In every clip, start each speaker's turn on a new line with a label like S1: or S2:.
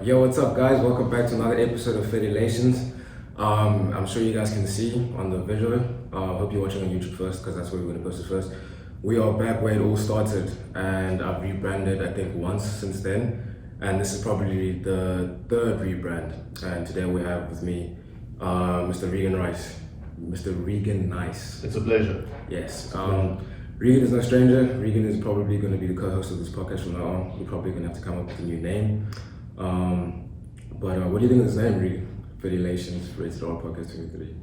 S1: Yo, what's up, guys? Welcome back to another episode of Fedulations. I'm sure you guys can see on the visual. Hope you're watching on YouTube first, because that's where we're going to post it first. We are back where it all started, and I've rebranded, I think, once since then. And this is probably the third rebrand. And today we have with me Mr. Regan Rice. Mr. Regan Nice.
S2: It's a pleasure.
S1: Yes. Regan is no stranger. Regan is probably going to be the co-host of this podcast from now on. We're probably going to have to come up with a new name. But what do you think of this name, Regan? Fedulations, Rated R Podcast 23.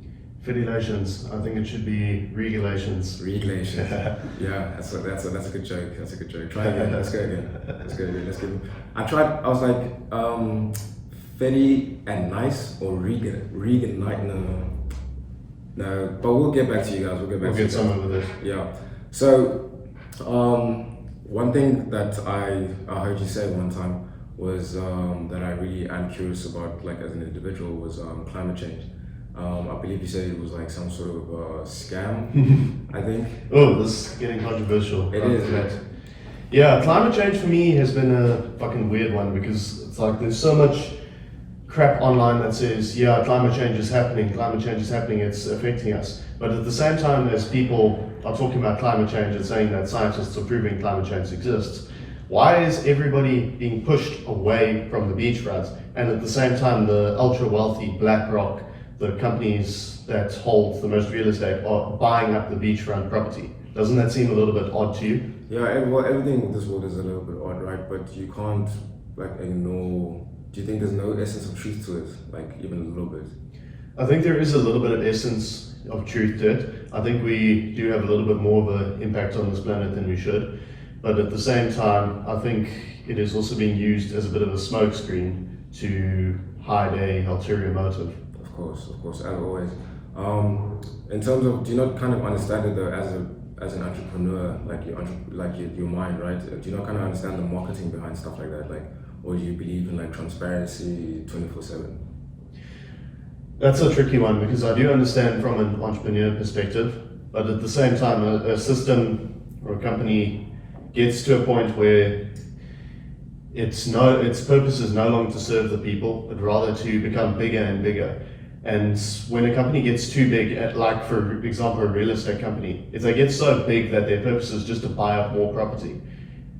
S2: Fedulations. I think it should be regulations.
S1: Regulations. Yeah, that's a good joke. That's a good joke. Try again. Let's go again. Let's go again. Let's give him. I was like, Fetty and Nice or Regan. Regan Night. No. But we'll get back to you guys.
S2: We'll get somewhere with it.
S1: Yeah. So, one thing that I heard you say one time was that I really am curious about, like, as an individual, was climate change. I believe you said it was like some sort of scam, I think.
S2: Oh, this is getting controversial.
S1: It is, right?
S2: Yeah, climate change for me has been a fucking weird one because it's like there's so much crap online that says, yeah, climate change is happening, it's affecting us. But at the same time as people are talking about climate change and saying that scientists are proving climate change exists, why is everybody being pushed away from the beachfront? And at the same time, the ultra wealthy BlackRock, the companies that hold the most real estate, are buying up the beachfront property. Doesn't that seem a little bit odd to you?
S1: Yeah, well, everything with this world is a little bit odd, right? But you can't, like, ignore. Do you think there's no essence of truth to it, like, even a little bit?
S2: I think there is a little bit of essence of truth to it. I think we do have a little bit more of an impact on this planet than we should. But at the same time, I think it is also being used as a bit of a smokescreen to hide a ulterior motive.
S1: Of course, as always. In terms of, do you not kind of understand it though, as an entrepreneur, like your mind, right? Do you not kind of understand the marketing behind stuff like that, like, or do you believe in like transparency 24/7?
S2: That's a tricky one because I do understand from an entrepreneur perspective, but at the same time, a system or a company gets to a point where its purpose is no longer to serve the people, but rather to become bigger and bigger. And when a company gets too big, like for example a real estate company, if they get so big that their purpose is just to buy up more property,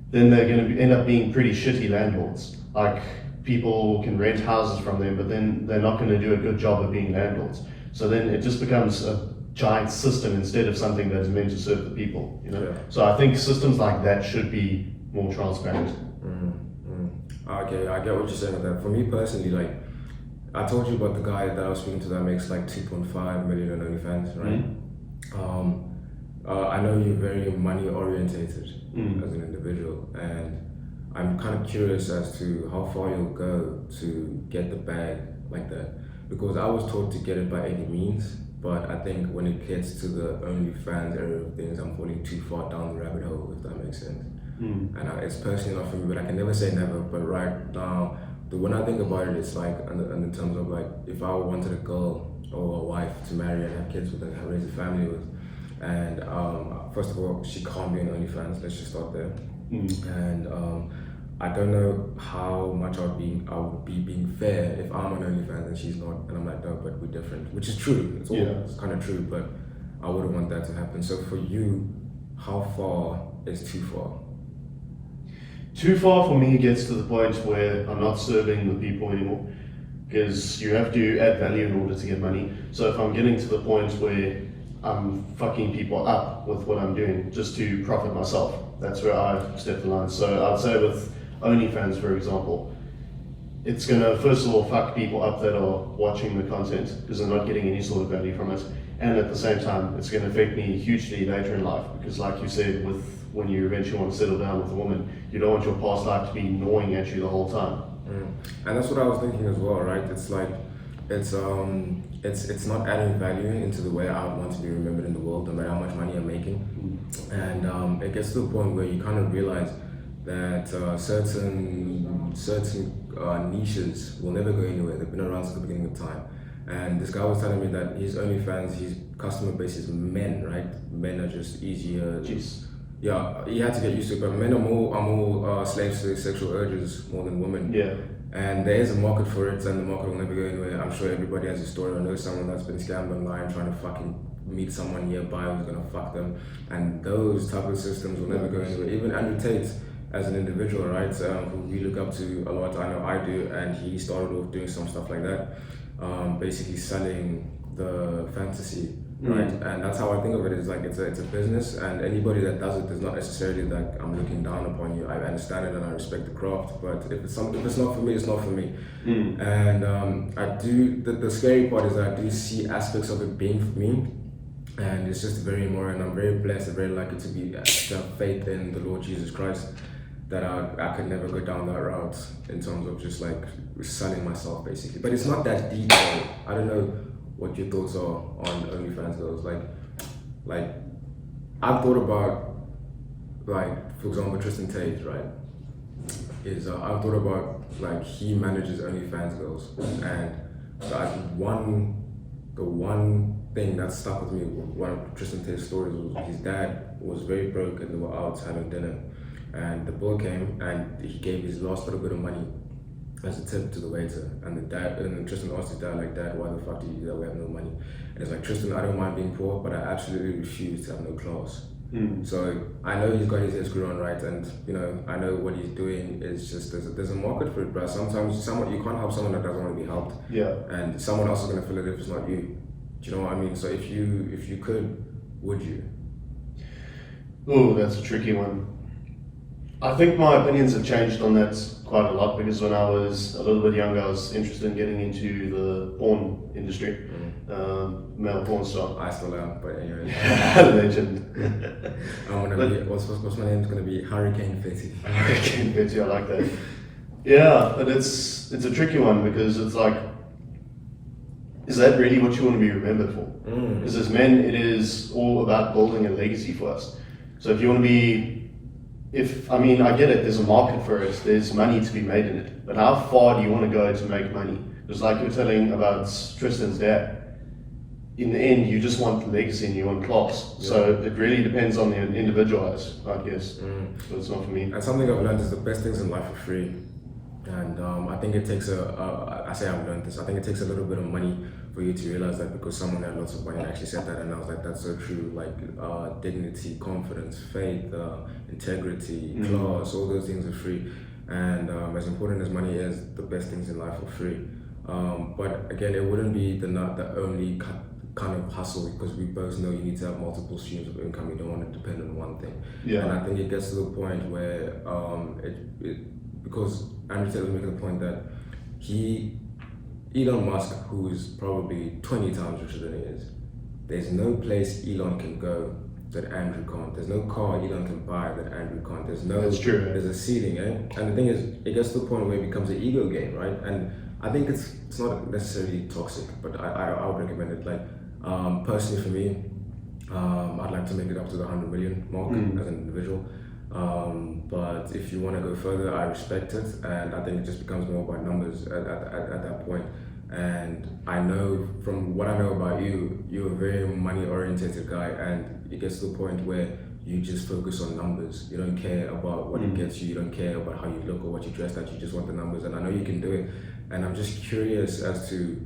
S2: then they're going to end up being pretty shitty landlords. Like, people can rent houses from them, but then they're not going to do a good job of being landlords. So then it just becomes a giant system instead of something that's meant to serve the people, you know. Yeah. So I think systems like that should be more transparent.
S1: Okay, I get what you're saying with that. For me personally, like, I told you about the guy that I was speaking to that makes like 2.5 million on OnlyFans, right? I know you're very money orientated as an individual, and I'm kind of curious as to how far you'll go to get the bag like that, because I was taught to get it by any means. But I think when it gets to the OnlyFans area of things, I'm falling too far down the rabbit hole, if that makes sense. And it's personally not for me, but I can never say never. But right now, when I think about it, it's like, in terms of like, if I wanted a girl or a wife to marry and have kids with and raise a family with, and first of all, she can't be on OnlyFans. Let's just start there. And I don't know how much I would be being fair if I'm on OnlyFans and she's not, and I'm like, no, but we're different, which is true. It's kind of true, but I wouldn't want that to happen. So for you, how far is too far?
S2: Too far for me gets to the point where I'm not serving the people anymore, because you have to add value in order to get money. So if I'm getting to the point where I'm fucking people up with what I'm doing just to profit myself, that's where I step the line. So I'd say with OnlyFans, for example, it's gonna first of all fuck people up that are watching the content because they're not getting any sort of value from it, and at the same time it's gonna affect me hugely later in life, because like you said, when you eventually want to settle down with a woman, you don't want your past life to be gnawing at you the whole time.
S1: And that's what I was thinking as well, right? It's like, it's not adding value into the way I want to be remembered in the world, no matter how much money I'm making. And it gets to a point where you kind of realize that certain niches will never go anywhere. They've been around since the beginning of time. And this guy was telling me that his OnlyFans, his customer base is men, right? Men are just easier.
S2: Jeez.
S1: Yeah, he had to get used to it, but men are more slaves to their sexual urges more than women.
S2: Yeah.
S1: And there is a market for it, and the market will never go anywhere. I'm sure everybody has a story or knows someone that's been scammed online trying to fucking meet someone nearby who's gonna fuck them. And those type of systems will never go anywhere. Even Andrew Tate, as an individual, right, who we look up to a lot, I know I do, and he started off doing some stuff like that, basically selling the fantasy, right? And that's how I think of it. Is like it's a business, and anybody that does it is not necessarily like I'm looking down upon you. I understand it and I respect the craft, but if it's not for me, it's not for me. And I do. The scary part is that I do see aspects of it being for me, and it's just very more. And I'm very blessed and very lucky to have faith in the Lord Jesus Christ, that I could never go down that route in terms of just like selling myself basically. But it's not that deep. I don't know what your thoughts are on OnlyFans girls. Like I've thought about, like, for example, Tristan Tate, right? I've thought about, like, he manages OnlyFans girls, and the one thing that stuck with me, one of Tristan Tate's stories was his dad was very broke and they were out having dinner, and the bill came and he gave his last little bit of money as a tip to the waiter, and then Tristan asked his dad, like, "Dad, why the fuck do you do that? We have no money." And it's like, "Tristan, I don't mind being poor, but I absolutely refuse to have no class." So I know he's got his head screwed on, right, and I know what he's doing is just there's a market for it, but sometimes you can't help someone that doesn't want to be helped, and someone else is gonna feel it if it's not you. Do you know what I mean? So if you could, would you?
S2: Oh, that's a tricky one. I think my opinions have changed on that quite a lot, because when I was a little bit younger, I was interested in getting into the porn industry, male porn star.
S1: I still am, but anyway.
S2: Legend.
S1: I'm gonna be, what's my name's gonna be? Hurricane Fetty.
S2: Hurricane Fetty, I like that. Yeah, but it's a tricky one, because it's like, is that really what you want to be remembered for? Because as men, it is all about building a legacy for us. So if you want to be, I get it, there's a market for it, there's money to be made in it, but how far do you want to go to make money? Just like you're telling about Tristan's dad, in the end, you just want legacy and you want class. Yeah. So it really depends on the individual, I guess. So it's not for me.
S1: And something I've learned is the best things in life are free. And I think it takes I say I've learned this, I think it takes a little bit of money for you to realize that, because someone had lots of money actually said that, and I was like, that's so true. Like dignity, confidence, faith, integrity, class, all those things are free. And as important as money is, the best things in life are free. But again, it wouldn't be the only kind of hustle, because we both know you need to have multiple streams of income. You don't want to depend on one thing. Yeah. And I think it gets to the point where because Andrew Tate was making the point that Elon Musk, who is probably 20 times richer than he is, there's no place Elon can go that Andrew can't. There's no car Elon can buy that Andrew can't.
S2: That's true.
S1: There's a ceiling, eh? And the thing is, it gets to the point where it becomes an ego game, right? And I think it's not necessarily toxic, but I would recommend it. Like, personally for me, I'd like to make it up to the 100 million mark as an individual. But if you want to go further, I respect it, and I think it just becomes more about numbers at that point. And I know from what I know about you, you're a very money-oriented guy, and it gets to the point where you just focus on numbers. You don't care about what it gets you. You don't care about how you look or what you dress like. You just want the numbers, and I know you can do it. And I'm just curious as to,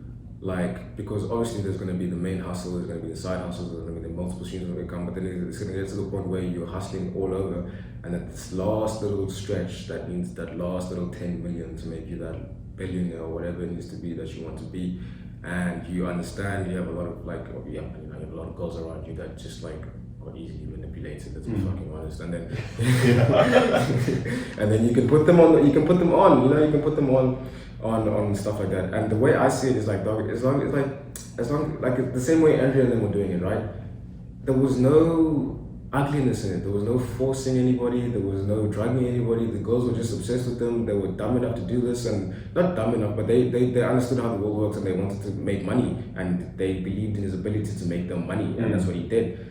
S1: like, because obviously there's going to be the main hustle, there's going to be the side hustles, there's going to be the multiple streams of income, but then it's going to get to the point where you're hustling all over, and at this last little stretch, that means that last little 10 million to make you that billionaire or whatever it needs to be that you want to be. And you understand you have a lot of, like, you have a lot of girls around you that just, like, are easily manipulated, let's be fucking honest. And then and then you can put them on, on stuff like that. And the way I see it is like, dog, as long like the same way Andrea and them were doing it, right? There was no ugliness in it. There was no forcing anybody. There was no drugging anybody. The girls were just obsessed with them. They were dumb enough to do this, and not dumb enough, but they understood how the world works, and they wanted to make money, and they believed in his ability to make them money, and that's what he did.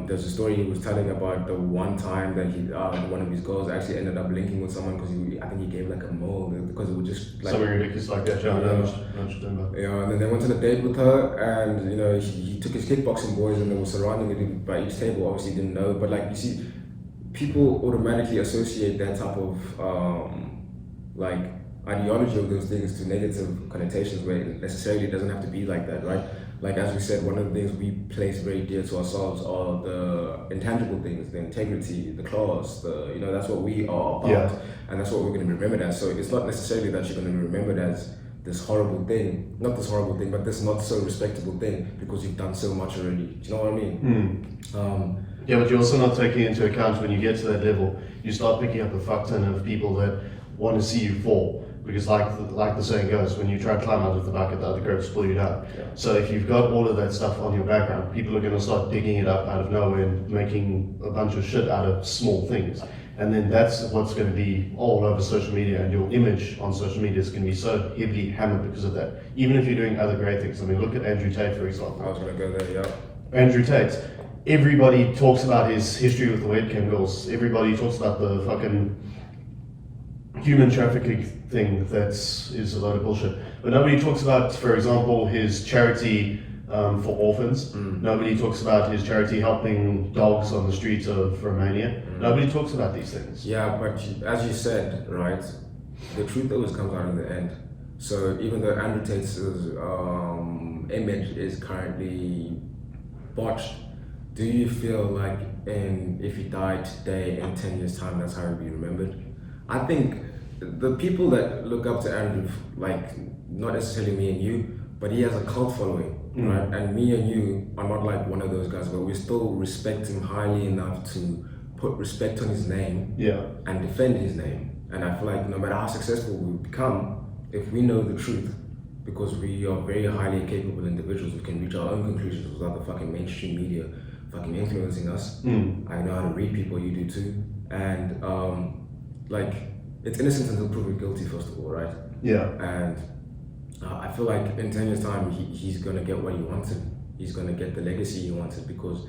S1: There's a story he was telling about the one time that one of his girls actually ended up linking with someone because I think he gave like a mole because it was just like
S2: something ridiculous like that.
S1: Yeah, and then they went on a date with her, and he took his kickboxing boys, and they were surrounding it by each table. Obviously, didn't know, but like you see, people automatically associate that type of like ideology of those things to negative connotations where it necessarily doesn't have to be like that, right? Like as we said, one of the things we place very dear to ourselves are the intangible things, the integrity, the class, that's what we are about,
S2: Yeah.
S1: and that's what we're going to be remembered as. So it's not necessarily that you're going to be remembered as this horrible thing, not this horrible thing, but this not so respectable thing because you've done so much already. Do you know what I mean?
S2: Yeah, but you're also not taking into account when you get to that level, you start picking up a fuck ton of people that want to see you fall. Because like the saying goes, when you try to climb out of the bucket, the other groups pull you down.
S1: Yeah.
S2: So if you've got all of that stuff on your background, people are going to start digging it up out of nowhere and making a bunch of shit out of small things. And then that's what's going to be all over social media, and your image on social media is going to be so heavily hammered because of that. Even if you're doing other great things. I mean, look at Andrew Tate, for example.
S1: I was going to go there, yeah.
S2: Andrew Tate. Everybody talks about his history with the webcam girls. Everybody talks about the fucking human trafficking thing is a load of bullshit. But nobody talks about, for example, his charity for orphans. Nobody talks about his charity helping dogs on the streets of Romania. Nobody talks about these things.
S1: Yeah, but as you said, right, the truth always comes out in the end. So even though Andrew Tate's image is currently botched, do you feel like if he died today, in 10 years' time, that's how he'll be remembered? I think the people that look up to Andrew, like not necessarily me and you, but he has a cult following, right? And me and you are not like one of those guys, but we still respect him highly enough to put respect on his name and defend his name. And I feel like no matter how successful we become, if we know the truth, because we are very highly capable individuals who can reach our own conclusions without the fucking mainstream media fucking influencing us. I know how to read people, you do too. And it's innocent until proven guilty, first of all, right?
S2: Yeah.
S1: And I feel like in 10 years' time, he's going to get what he wanted. He's going to get the legacy he wanted, because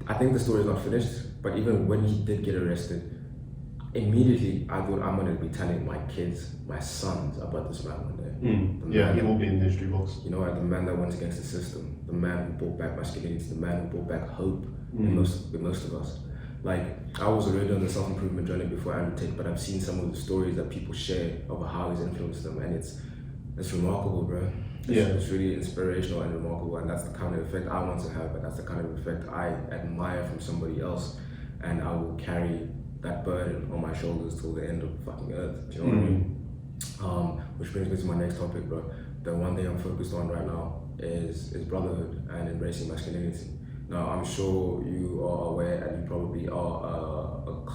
S1: I think the story is not finished, but even when he did get arrested, immediately I thought I'm going to be telling my kids, my sons, about this man one day.
S2: Yeah, he will be in the history books.
S1: You know, the man that went against the system, the man who brought back masculinity, the man who brought back hope in most of us. Like, I was already on the self-improvement journey before Andrew Tate, but I've seen some of the stories that people share about how he's influenced them, and it's remarkable, bro. It's really inspirational and remarkable, and that's the kind of effect I want to have, but that's the kind of effect I admire from somebody else, and I will carry that burden on my shoulders till the end of the fucking earth. Do you know what I mean? Which brings me to my next topic, bro. The one thing I'm focused on right now is brotherhood and embracing masculinity. Now, I'm sure you are aware, and you probably are not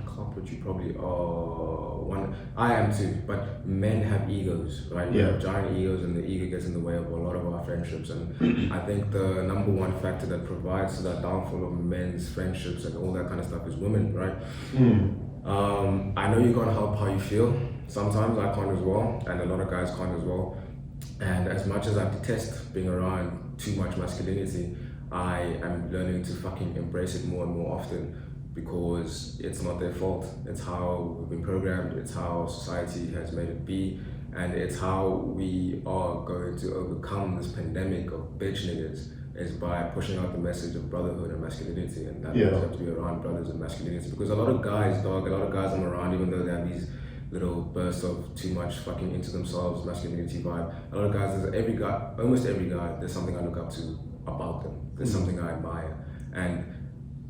S1: culprit, you probably are one. I am too, but men have egos, right? We have giant egos, and the ego gets in the way of a lot of our friendships. And I think the number one factor that provides that downfall of men's friendships and all that kind of stuff is women, right? I know you can't help how you feel. Sometimes I can't as well, and a lot of guys can't as well. And as much as I detest being around too much masculinity, I am learning to fucking embrace it more and more often, because it's not their fault. It's how we've been programmed, it's how society has made it be, and it's how we are going to overcome this pandemic of bitch niggas, is by pushing out the message of brotherhood and masculinity, and that means you have to be around brothers and masculinity. Because a lot of guys, I'm around, even though they have these little bursts of too much fucking into themselves masculinity vibe, a lot of guys, almost every guy, there's something I look up to about them. There's something I admire, and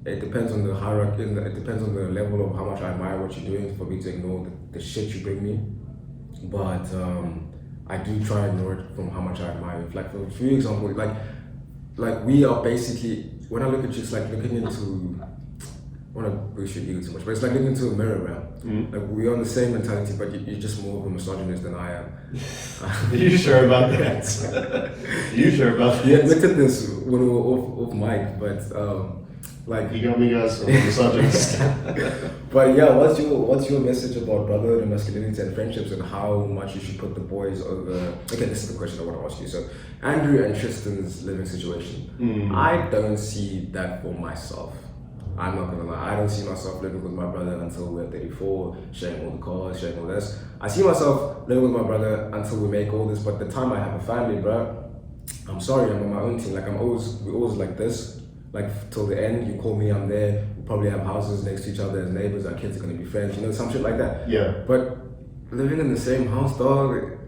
S1: it depends on the hierarchy, it depends on the level of how much I admire what you're doing for me to ignore the shit you bring me. But I do try and ignore it from how much I admire it. Like, for example, like we are basically, when I look at you, it's like looking into, I want to boost your ego too much, but it's like looking into a mirror, man. Like, we're on the same mentality, but you're just more of a misogynist than I am.
S2: Are you sure about that? You sure about that?
S1: You admitted this when we were off mic, but like,
S2: you got me, guys, on the subject.
S1: But yeah, what's your message about brotherhood and masculinity and friendships, and how much you should put the boys over? Okay, this is the question I want to ask you. So, Andrew and Tristan's living situation, I don't see that for myself. I'm not gonna lie, I don't see myself living with my brother until we're 34, sharing all the cars, sharing all this. I see myself living with my brother until we make all this, but the time I have a family, bro, I'm sorry, I'm on my own team. Like, we're always like this, like till the end. You call me, I'm there. We probably have houses next to each other as neighbors. Our kids are gonna be friends, some shit like that.
S2: Yeah.
S1: But living in the same house, dog.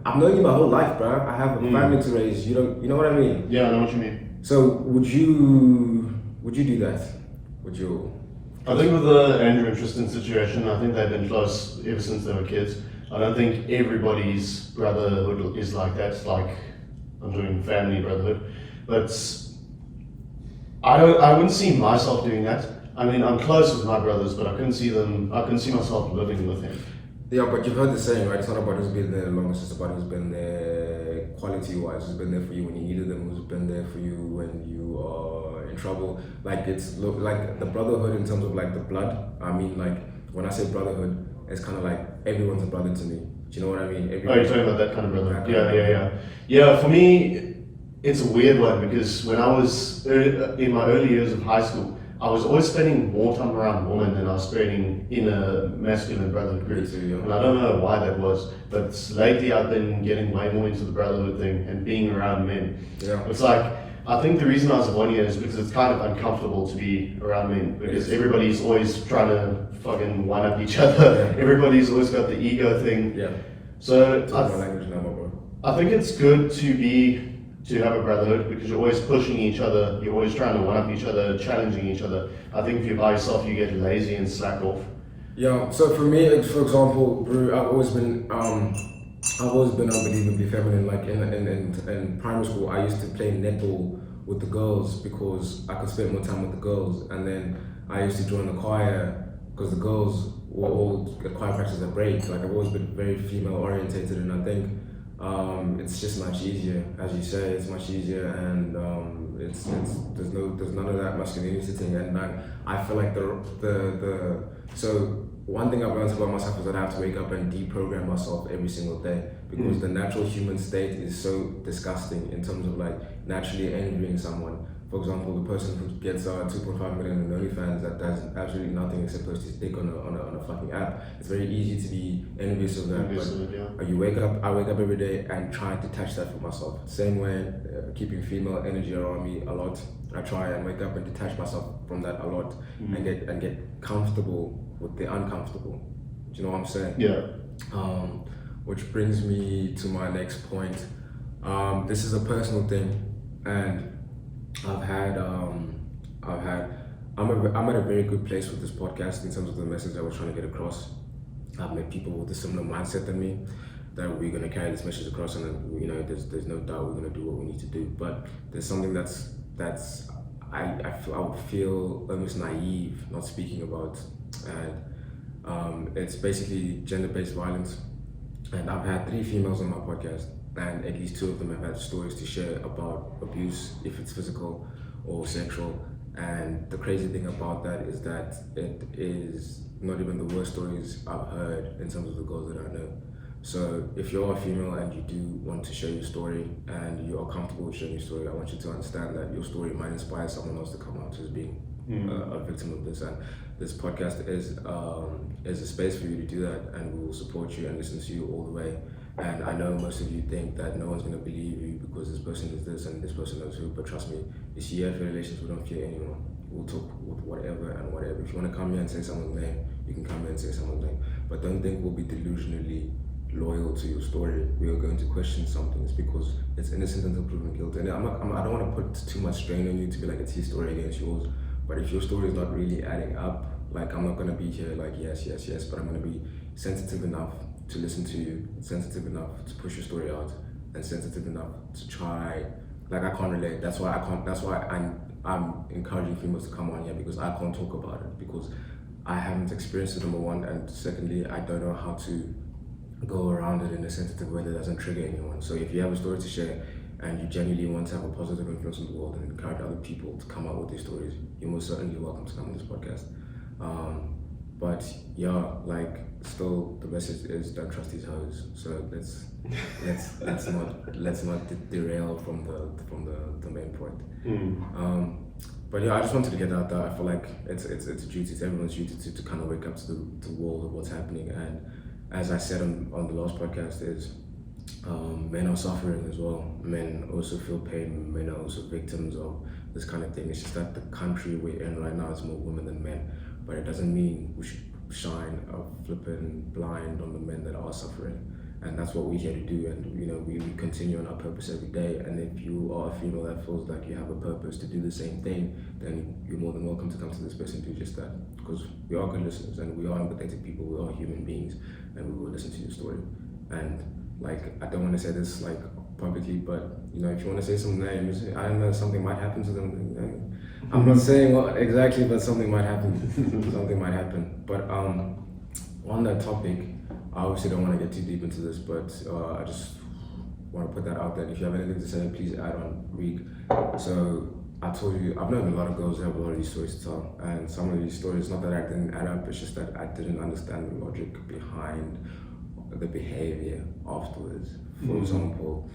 S1: I've known you my whole life, bro. I have a family to raise. You know what I mean?
S2: Yeah, I know what you mean.
S1: So would you do that? Would you?
S2: I think with the Andrew and Tristan situation, I think they've been close ever since they were kids. I don't think everybody's brotherhood is like that. It's like I'm doing family brotherhood, but I wouldn't see myself doing that. I mean, I'm close with my brothers, but I couldn't see myself living with him.
S1: Yeah, but you've heard the saying, right? It's not about who's been there the longest, it's about who's been there quality-wise, who's been there for you when you needed them, who's been there for you when you are in trouble. Like, like the brotherhood in terms of like the blood. I mean, like, when I say brotherhood, it's kind of like everyone's a brother to me. Do you know what I mean?
S2: Oh, you're talking about that kind of brother? Yeah, for me, it's a weird one because when I was in my early years of high school, I was always spending more time around women than I was spending in a masculine brotherhood group.
S1: Me too, yeah.
S2: And I don't know why that was, but lately I've been getting way more into the brotherhood thing and being around men.
S1: Yeah.
S2: It's like, I think the reason I was avoiding it is because it's kind of uncomfortable to be around men because everybody's always trying to fucking one up each other.
S1: Yeah.
S2: Everybody's always got the ego thing.
S1: Yeah.
S2: So
S1: It's my language now, bro.
S2: I think it's good to have a brotherhood because you're always pushing each other, you're always trying to one up each other, challenging each other. I think if you're by yourself, you get lazy and slack off.
S1: Yeah, so for me, for example, bro, I've always been unbelievably feminine. Like in primary school, I used to play netball with the girls because I could spend more time with the girls, and then I used to join the choir because the girls were all at choir practice at break. Like I've always been very female orientated, and I think it's just much easier, as you say, it's much easier, and there's none of that masculinity thing, and I feel like so one thing I've learned about myself is that I have to wake up and deprogram myself every single day because the natural human state is so disgusting in terms of like naturally envying someone. For example, the person who gets 2.5 million in OnlyFans that does absolutely nothing except post his dick on a fucking app. It's very easy to be envious of that. But I wake up every day and try to detach that from myself. Same way, keeping female energy around me a lot. I try and wake up and detach myself from that a lot and get comfortable with the uncomfortable. Do you know what I'm saying?
S2: Yeah.
S1: Which brings me to my next point. This is a personal thing, and I'm at a very good place with this podcast in terms of the message I was trying to get across. I've met people with a similar mindset than me that we're gonna carry this message across, and there's no doubt we're gonna do what we need to do. But there's something I would feel almost naive not speaking about, and it's basically gender-based violence. And I've had 3 females on my podcast, and at least 2 of them have had stories to share about abuse, if it's physical or sexual. And the crazy thing about that is that it is not even the worst stories I've heard in terms of the girls that I know. So if you're a female and you do want to share your story and you are comfortable with sharing your story, I want you to understand that your story might inspire someone else to come out as being a victim of this. And this podcast is a space for you to do that, and we will support you and listen to you all the way. And I know most of you think that no one's going to believe you because this person is this and this person knows who, but trust me, it's year for relations, we don't fear anyone. We'll talk with whatever and whatever. If you want to come here and say someone's name, you can come here and say someone's name. But don't think we'll be delusionally loyal to your story. We are going to question some things because it's innocent until proven guilty. And I don't want to put too much strain on you to be like it's his story against yours. But if your story is not really adding up, like I'm not going to be here like yes, but I'm going to be sensitive enough to listen to you, sensitive enough to push your story out, and sensitive enough to try. Like I can't relate. That's why I'm encouraging females to come on here, because I can't talk about it because I haven't experienced it, number one, and secondly, I don't know how to go around it in a sensitive way that doesn't trigger anyone. So if you have a story to share and you genuinely want to have a positive influence in the world and encourage other people to come out with these stories, you're most certainly welcome to come on this podcast. But yeah, like still the message is don't trust these hoes. So let's not derail from the main point. But yeah, I just wanted to get out there. I feel like it's a duty, it's everyone's duty to kind of wake up to the world of what's happening. And as I said on the last podcast, is men are suffering as well. Men also feel pain. Men are also victims of this kind of thing. It's just that the country we're in right now is more women than men. But it doesn't mean we should shine a flipping blind on the men that are suffering. And that's what we're here to do. And we continue on our purpose every day. And if you are a female that feels like you have a purpose to do the same thing, then you're more than welcome to come to this space and do just that. Because we are good listeners and we are empathetic people, we are human beings, and we will listen to your story. And I don't want to say this publicly, but if you want to say some names, I don't know, something might happen to them. I'm not saying what exactly, but something might happen. Something might happen. But on that topic, I obviously don't want to get too deep into this, but I just want to put that out there. If you have anything to say, please add on, Reek. So I told you, I've known a lot of girls who have a lot of these stories to tell, and some of these stories, not that I didn't add up, it's just that I didn't understand the logic behind the behavior afterwards. For example,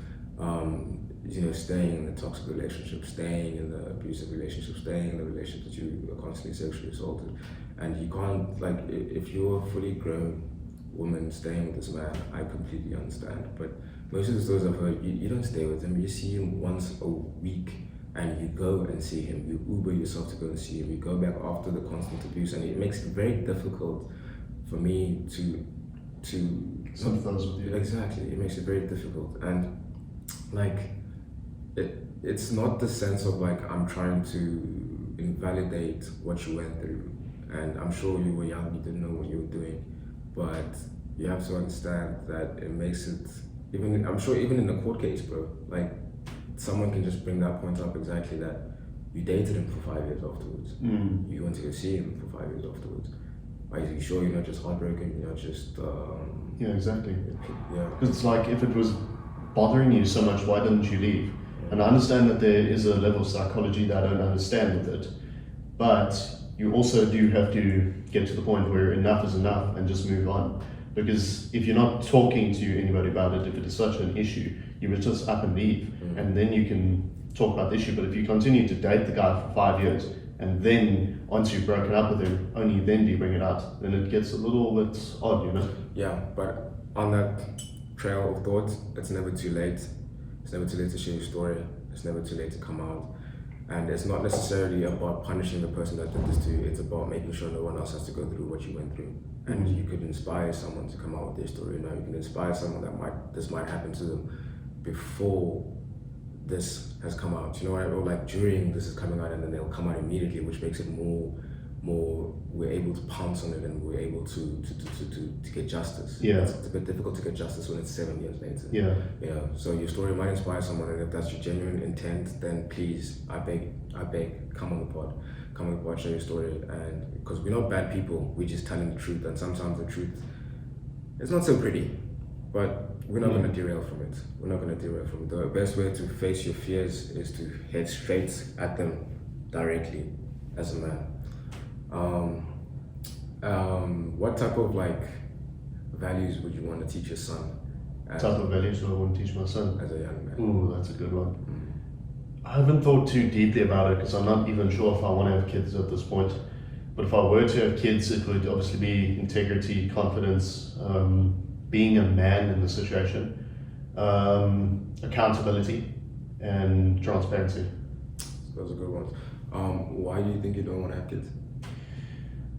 S1: staying in the toxic relationship, staying in the abusive relationship, staying in the relationship that you are constantly sexually assaulted, and you can't, if you're a fully grown woman staying with this man, I completely understand. But most of the stories I've heard, you don't stay with him, you see him once a week and you go and see him, you Uber yourself to go and see him, you go back after the constant abuse, and it makes it very difficult for me to
S2: sympathize with you.
S1: Exactly, it makes it very difficult. And it's not the sense of I'm trying to invalidate what you went through, and I'm sure you were young, you didn't know what you were doing, but you have to understand that it makes it, I'm sure even in the court case, bro, someone can just bring that point up exactly, that you dated him for 5 years afterwards. You went to go see him for 5 years afterwards. Are you sure you're not just heartbroken, you're not just...
S2: Yeah, exactly.
S1: Yeah.
S2: Because it's if it was bothering you so much, why didn't you leave? And I understand that there is a level of psychology that I don't understand with it, but you also do have to get to the point where enough is enough and just move on. Because if you're not talking to anybody about it, if it is such an issue, you would just up and leave, and then you can talk about the issue. But if you continue to date the guy for 5 years, and then once you've broken up with him, only then do you bring it out, then it gets a little bit odd,
S1: Yeah, but on that trail of thought, it's never too late. It's never too late to share your story. It's never too late to come out. And it's not necessarily about punishing the person that did this to you. It's about making sure no one else has to go through what you went through. And you could inspire someone to come out with their story. You can inspire someone that this might happen to them before this has come out. You know what I mean? Or during this is coming out, and then they'll come out immediately, which makes it more we're able to pounce on it, and we're able to get justice.
S2: Yeah.
S1: It's a bit difficult to get justice when it's 7 years later.
S2: Yeah.
S1: So your story might inspire someone, and if that's your genuine intent, then please, I beg, come on the pod, share your story, and because we're not bad people, we're just telling the truth, and sometimes the truth is not so pretty, but we're not going to derail from it. We're not going to derail from it. The best way to face your fears is to head straight at them directly as a man. What type of values would you want to teach your son?
S2: Type of values would I want to teach my son?
S1: As a young man.
S2: Ooh, that's a good one. I haven't thought too deeply about it because I'm not even sure if I want to have kids at this point. But if I were to have kids, it would obviously be integrity, confidence, being a man in the situation, accountability, and transparency.
S1: Those are good ones. Why do you think you don't want to have kids?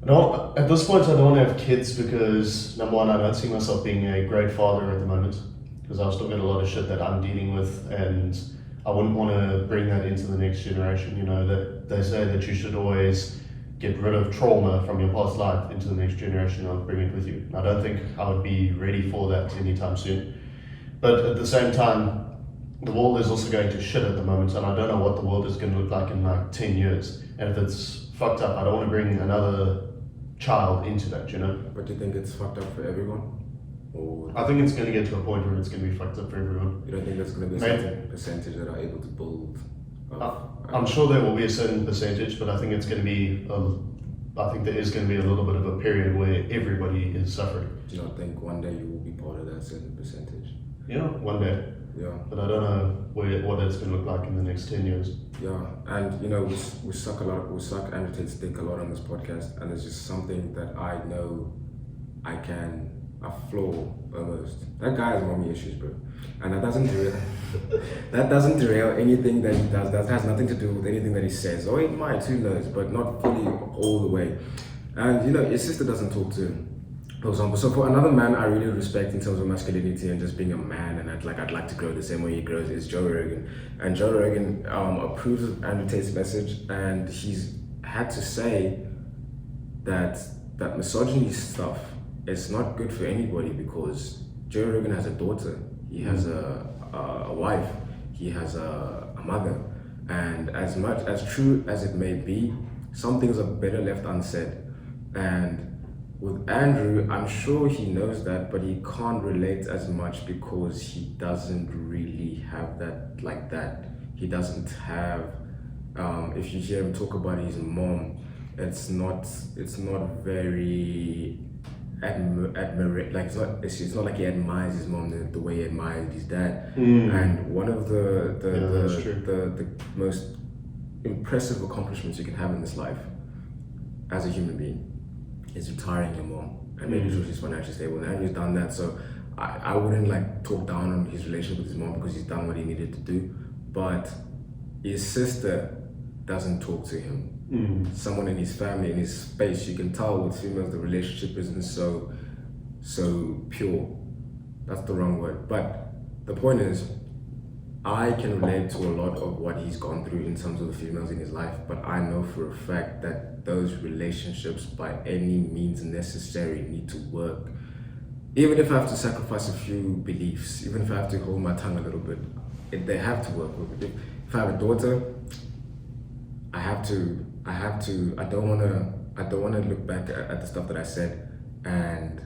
S2: No, at this point I don't want to have kids because, number one, I don't see myself being a great father at the moment because I've still got a lot of shit that I'm dealing with, and I wouldn't want to bring that into the next generation. That they say that you should always get rid of trauma from your past life into the next generation and bring it with you. I don't think I would be ready for that anytime soon. But at the same time, the world is also going to shit at the moment, and I don't know what the world is going to look like in 10 years. And if it's fucked up, I don't want to bring another child into that,
S1: But do you think it's fucked up for everyone? Or
S2: I think it's going to get to a point where it's going to be fucked up for everyone.
S1: you don't think there's going to be a certain percentage that are able to build?
S2: I'm sure there will be a certain percentage, but I think it's going to be, I think there is going to be a little bit of a period where everybody is suffering.
S1: Do you not think one day you will be part of that certain percentage?
S2: Yeah, one day.
S1: Yeah.
S2: But I don't know what it's going to look like in the next 10 years.
S1: Yeah, and we suck and we take stick a lot on this podcast, and it's just something that I know I flaw almost. That guy has mommy issues, bro, and that doesn't derail anything that he does. That has nothing to do with anything that he says. Or it might, who knows, but not fully all the way. And his sister doesn't talk to him. For example, so for another man I really respect in terms of masculinity and just being a man, and I'd like to grow the same way he grows, is Joe Rogan. And Joe Rogan approves of Andrew Tate's message, and he's had to say that misogyny stuff is not good for anybody, because Joe Rogan has a daughter, he has a wife, he has a mother, and as much as true as it may be, some things are better left unsaid. And with Andrew, I'm sure he knows that, but he can't relate as much because he doesn't really have that like that. He doesn't have. If you hear him talk about his mom, it's not very admire. Like it's not like he admires his mom the way he admires his dad. And one of the most impressive accomplishments you can have in this life as a human being is retiring your mom and making sure she's financially stable. And Andrew's done that, so I wouldn't like talk down on his relationship with his mom because he's done what he needed to do. But his sister doesn't talk to him. Someone in his family, in his space, you can tell with females the relationship isn't so pure. That's the wrong word. But the point is, I can relate to a lot of what he's gone through in terms of the females in his life, but I know for a fact that those relationships, by any means necessary, need to work. Even if I have to sacrifice a few beliefs, even if I have to hold my tongue a little bit, they have to work. If I have a daughter, I don't wanna look back at the stuff that I said and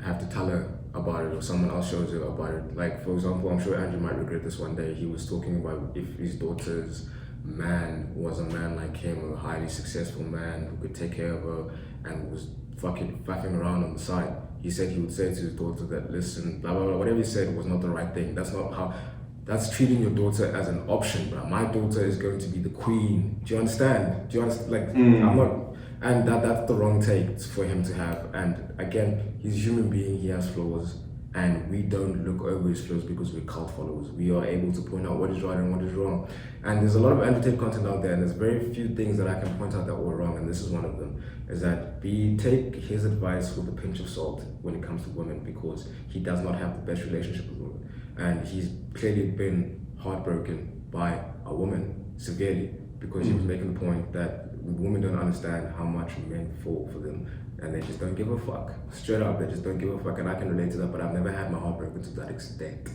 S1: have to tell her about it, or someone else shows her about it. Like, for example, I'm sure Andrew might regret this one day. He was talking about if his daughter's man was a man like him, a highly successful man who could take care of her and was faffing around on the side. He said he would say to his daughter that, listen, blah, blah, blah, whatever he said was not the right thing. That's treating your daughter as an option, bro. My daughter is going to be the queen. Do you understand? Like, I'm not, and that's the wrong take for him to have. And again, he's a human being, he has flaws, and we don't look over his flaws because we're cult followers. We are able to point out what is right and what is wrong. And there's a lot of Andrew Tate content out there, and there's very few things that I can point out that were wrong, and this is one of them, is that take his advice with a pinch of salt when it comes to women, because he does not have the best relationship with women. And he's clearly been heartbroken by a woman severely, because he was making the point that women don't understand how much men fall for them, and they just don't give a fuck. Straight up, they just don't give a fuck, and I can relate to that, but I've never had my heart broken to that extent.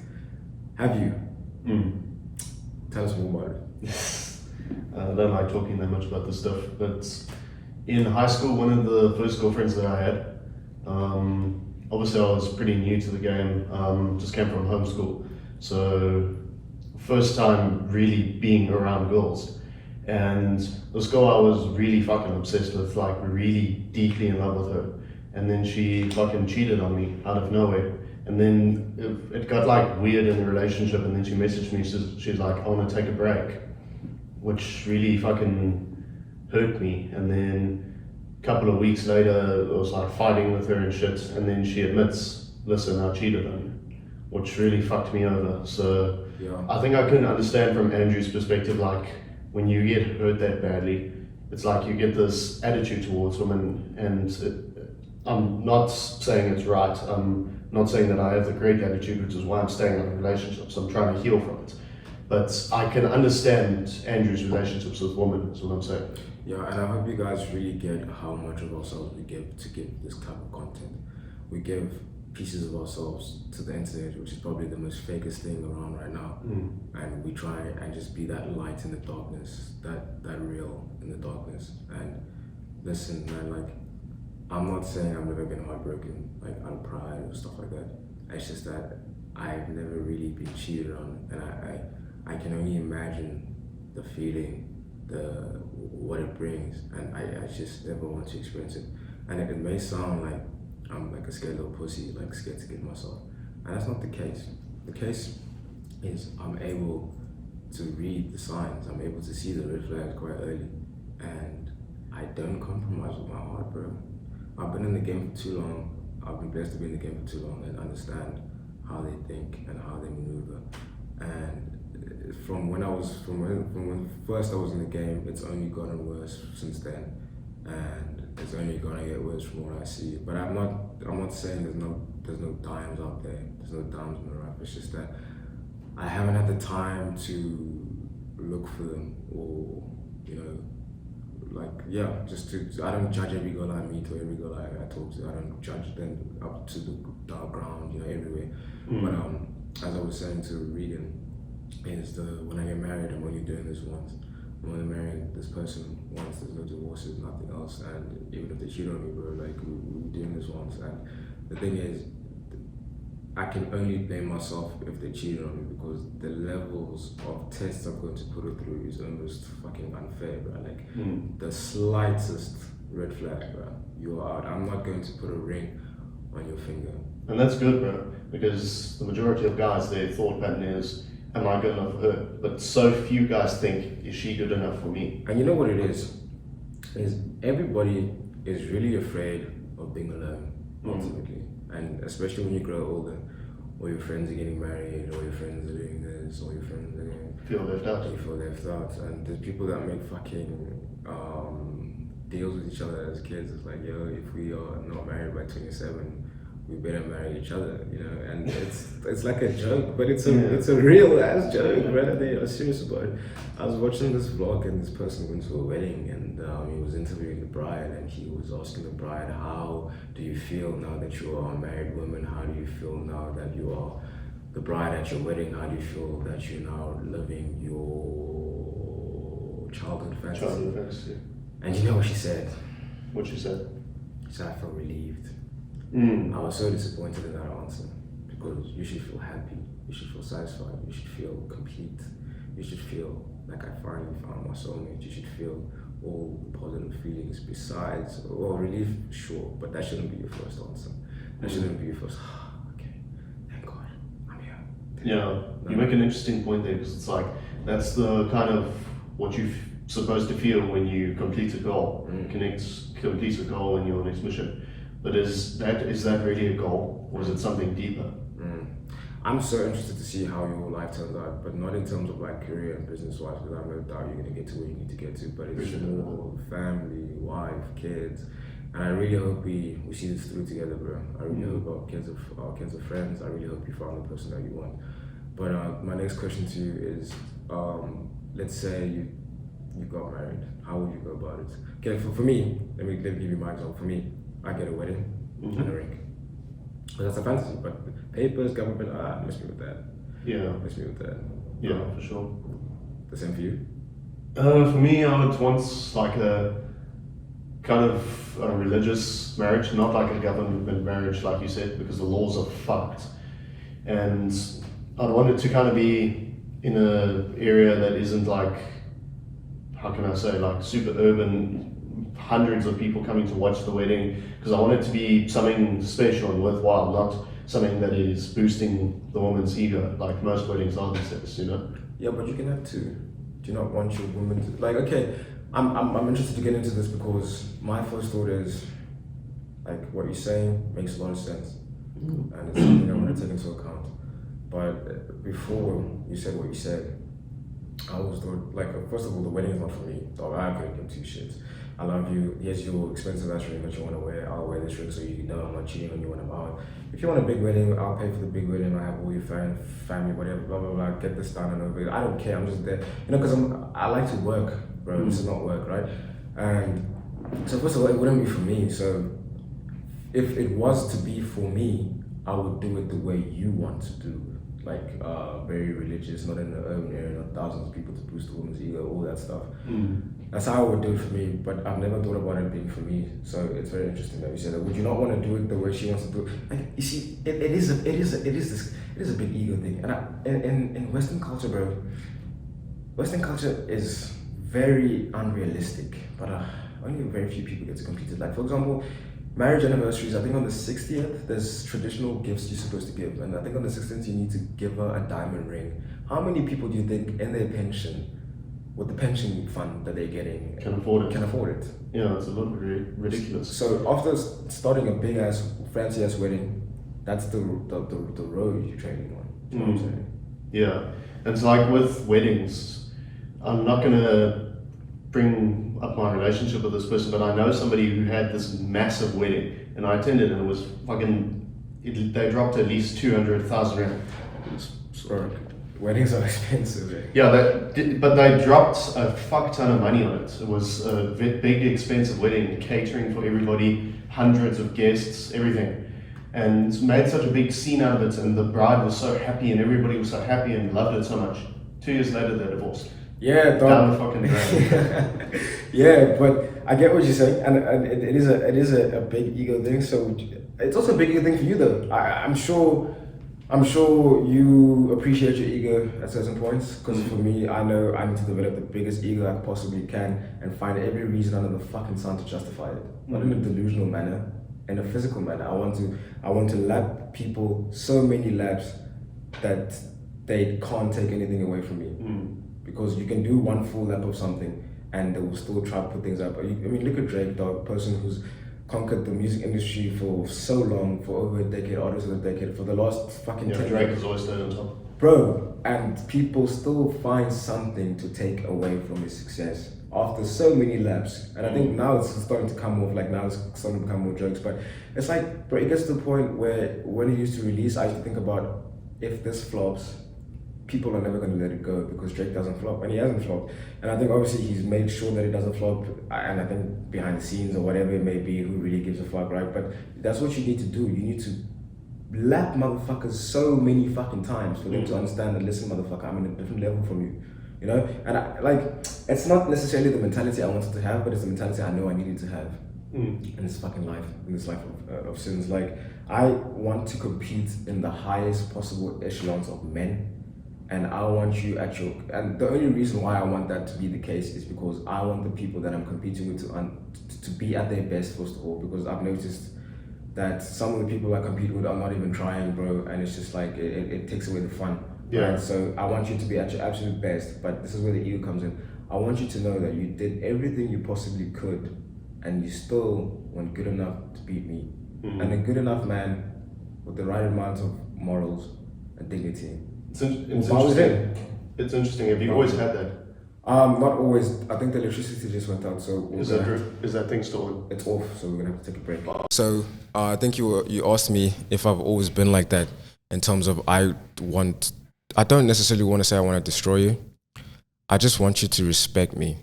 S1: Have you? Tell us more about it.
S2: I don't like talking that much about this stuff, but in high school, one of the first girlfriends that I had, obviously I was pretty new to the game, just came from homeschool, so first time really being around girls. And this girl I was really fucking obsessed with, like really deeply in love with her. And then she fucking cheated on me out of nowhere. And then it got like weird in the relationship, and then she messaged me, she's like, I want to take a break, which really fucking hurt me. And then a couple of weeks later, I was like fighting with her and shit, and then she admits, listen, I cheated on you, which really fucked me over. So yeah. I think I can understand from Andrew's perspective, like when you get hurt that badly, it's like you get this attitude towards women, and I'm not saying it's right. I'm not saying that I have the great attitude, which is why I'm staying in relationships. I'm trying to heal from it. But I can understand Andrew's relationships with women, is what I'm saying.
S1: Yeah, and I hope you guys really get how much of ourselves we give to give this type of content. We give pieces of ourselves to the internet, which is probably the most fakest thing around right now. And we try and just be that light in the darkness, that real in the darkness. And listen, man, like, I'm not saying I've never been heartbroken, like out of pride or stuff like that. It's just that I've never really been cheated on, and I can only imagine the feeling, what it brings, and I just never want to experience it. And it may sound like I'm like a scared little pussy, like scared to get myself, and that's not the case. The case is I'm able to read the signs, I'm able to see the red flags quite early, and I don't compromise with my heart, bro. I've been in the game for too long. I've been blessed to be in the game for too long and understand how they think and how they maneuver. And from when first I was in the game, it's only gotten worse since then. And it's only gonna get worse from what I see. But I'm not saying there's no dimes out there. There's no dimes in the rough. It's just that I haven't had the time to look for them, or you know, like I don't judge every girl I meet or every girl I talk to. I don't judge them up to the dark ground, you know, everywhere. But as I was saying to Regan, is when I get married, I'm only doing this once. I'm only marrying this person once. There's no divorces, nothing else. And even if they cheat on me, bro, like we're doing this once. And the thing is, I can only blame myself if they cheated on me, because the levels of tests I'm going to put it through is almost fucking unfair, bro. Like the slightest red flag, bro, you are out. I'm not going to put a ring on your finger.
S2: And that's good, bro, because the majority of guys, their thought pattern is, am I good enough for her? But so few guys think, is she good enough for me?
S1: And you know what it is everybody is really afraid of being alone, ultimately. And especially when you grow older, all your friends are getting married, all your friends are doing this, all your friends are doing...
S2: Feel left out.
S1: You feel left out. And there's people that make fucking deals with each other as kids. It's like, yo, if we are not married by 27, we better marry each other, you know. And it's like a joke, but it's a real ass joke, right? They are serious about it. I was watching this vlog, and this person went to a wedding, and he was interviewing the bride, and he was asking the bride, how do you feel now that you are a married woman? How do you feel now that you are the bride at your wedding? How do you feel that you're now living your childhood fantasy?
S2: Childhood fantasy.
S1: And you know what she said?
S2: What she said?
S1: She said, I felt relieved. I was so disappointed in that answer, because you should feel happy, you should feel satisfied, you should feel complete, you should feel like I finally found my soulmate, you should feel all the positive feelings besides, well, relief, sure, but that shouldn't be your first answer. That shouldn't be your first, okay, thank God, I'm here.
S2: Yeah, you make an interesting point there, because it's like, that's the kind of what you're supposed to feel when you complete a goal, complete a goal in your next mission. But is that really a goal, or is it something deeper?
S1: I'm so interested to see how your life turns out, but not in terms of like career and business wise, because I have no doubt you're going to get to where you need to get to, but it's more family, wife, kids, and I really hope we see this through together, bro. I really hope our kids are friends. I really hope you found the person that you want. But my next question to you is, let's say you got married. How would you go about it? Okay, for me, let me give you my example. For me, I get a wedding and a ring. But that's a fantasy, but papers, government, miss me with that.
S2: Yeah.
S1: Miss me with that.
S2: Yeah, for sure.
S1: The same for you?
S2: For me, I would want like a kind of a religious marriage, not like a government marriage, like you said, because the laws are fucked. And I'd want it to kind of be in an area that isn't like, how can I say, like super urban, hundreds of people coming to watch the wedding, because I want it to be something special and worthwhile, not something that is boosting the woman's ego, like most weddings are these days, you know?
S1: Yeah, but you can have two. Do you not want your woman to, like, okay, I'm interested to get into this because my first thought is, like, what you're saying makes a lot of sense, and it's something I want to take into account. But before you said what you said, I always thought, like, first of all, the wedding is not for me, so I couldn't give two shits. I love you, here's your expensive ass ring that you want to wear, I'll wear this ring so you know I'm not cheating on you when I'm out. If you want a big wedding, I'll pay for the big wedding, I have all your family, whatever, blah, blah, blah, get this done and over it. I don't care, I'm just there. You know, because I like to work, bro, this is not work, right? And so first of all, it wouldn't be for me, so if it was to be for me, I would do it the way you want to do. Like very religious, not in the urban area, not thousands of people to boost the woman's ego, all that stuff. That's how I would do it for me, but I've never thought about it being for me. So it's very interesting that you said that. Would you not want to do it the way she wants to do it? Like, you see, it is a big ego thing. And in Western culture, bro, Western culture is very unrealistic, but only very few people get to complete it. Like, for example, marriage anniversaries, I think on the 60th, there's traditional gifts you're supposed to give. And I think on the 16th, you need to give her a diamond ring. How many people do you think in their pension, with the pension fund that they're getting,
S2: can afford it? Yeah, it's a little ridiculous.
S1: So after starting a big ass, fancy ass wedding, that's the road you're training on. You know what I'm saying?
S2: Yeah, and it's like with weddings, I'm not gonna bring up my relationship with this person, but I know somebody who had this massive wedding, and I attended, and it was they dropped at least 200,000 rand.
S1: Bro, weddings are expensive. Eh?
S2: Yeah, but they dropped a fuck ton of money on it. It was a big, expensive wedding, catering for everybody, hundreds of guests, everything. And made such a big scene out of it, and the bride was so happy, and everybody was so happy and loved it so much. 2 years later, they divorced.
S1: Yeah,
S2: down the fucking drain.
S1: Yeah, but I get what you're saying, and it is a big ego thing. So it's also a big ego thing for you, though. I'm sure you appreciate your ego at certain points. Because for me, I know I need to develop the biggest ego I possibly can and find every reason under the fucking sun to justify it. Not in a delusional manner, in a physical manner. I want to lap people so many laps that they can't take anything away from me. Because you can do one full lap of something and they will still try to put things up. I mean, look at Drake, dog, person who's conquered the music industry for so long, for over a decade, artist of a decade, for the last fucking 10
S2: Drake
S1: years.
S2: has always stayed on top.
S1: Bro, and people still find something to take away from his success after so many laps. And I think now it's starting to come off, like now it's starting to become more jokes, but it's like, bro, it gets to the point where when he used to release, I used to think about, if this flops, people are never going to let it go because Drake doesn't flop, and he hasn't flopped. And I think obviously he's made sure that it doesn't flop, and I think behind the scenes or whatever it may be, who really gives a fuck, right? But that's what you need to do. You need to lap motherfuckers so many fucking times for them to understand that, listen, motherfucker, I'm in a different level from you. You know? And it's not necessarily the mentality I wanted to have, but it's the mentality I know I needed to have in this fucking life, in this life of sins. Like, I want to compete in the highest possible echelons of men. And I want you and the only reason why I want that to be the case is because I want the people that I'm competing with to be at their best, first of all, because I've noticed that some of the people I compete with are not even trying, bro, and it's just like, it takes away the fun.
S2: Yeah.
S1: Right? So I want you to be at your absolute best, but this is where the ego comes in. I want you to know that you did everything you possibly could, and you still weren't good enough to beat me. And a good enough man with the right amount of morals and dignity.
S2: It's interesting. It's interesting. Have you always had that?
S1: Not always. I think the electricity just went out, so
S2: is that thing still on?
S1: It's off, so we're gonna have to take a break. So I think you asked me if I've always been like that in terms of I don't necessarily want to say I want to destroy you. I just want you to respect me.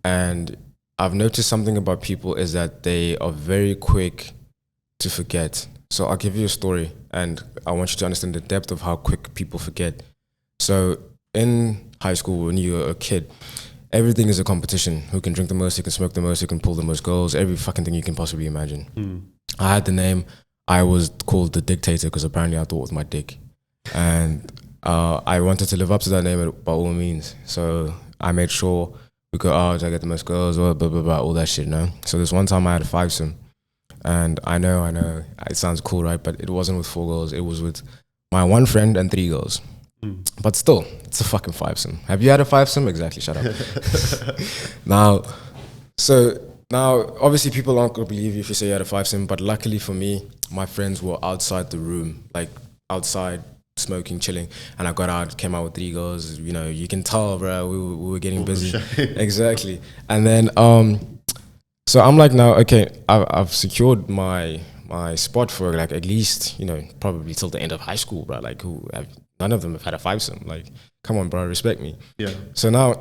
S1: And I've noticed something about people is that they are very quick to forget. So I'll give you a story, and I want you to understand the depth of how quick people forget. So in high school, when you're a kid, everything is a competition. Who can drink the most, who can smoke the most, who can pull the most girls, every fucking thing you can possibly imagine. I had the name, I was called the dictator because apparently I thought it was my dick. And I wanted to live up to that name by all means. So I made sure we go out, I get the most girls, blah, blah, blah, blah, all that shit, no? So this one time I had a fivesome. And I know, it sounds cool, right? But it wasn't with 4 girls, it was with my one friend and 3 girls. But still, it's a fucking fivesome. Have you had a fivesome? Exactly, shut up. Now, obviously people aren't gonna believe you if you say you had a fivesome, but luckily for me, my friends were outside the room, like outside, smoking, chilling, and I got out, came out with 3 girls, you know, you can tell, bro, we were getting busy. Exactly. And then, so I'm like, now, okay, I've secured my spot for like at least, you know, probably till the end of high school, bro. Like, none of them have had a fivesome. Like, come on, bro, respect me. Yeah. So now,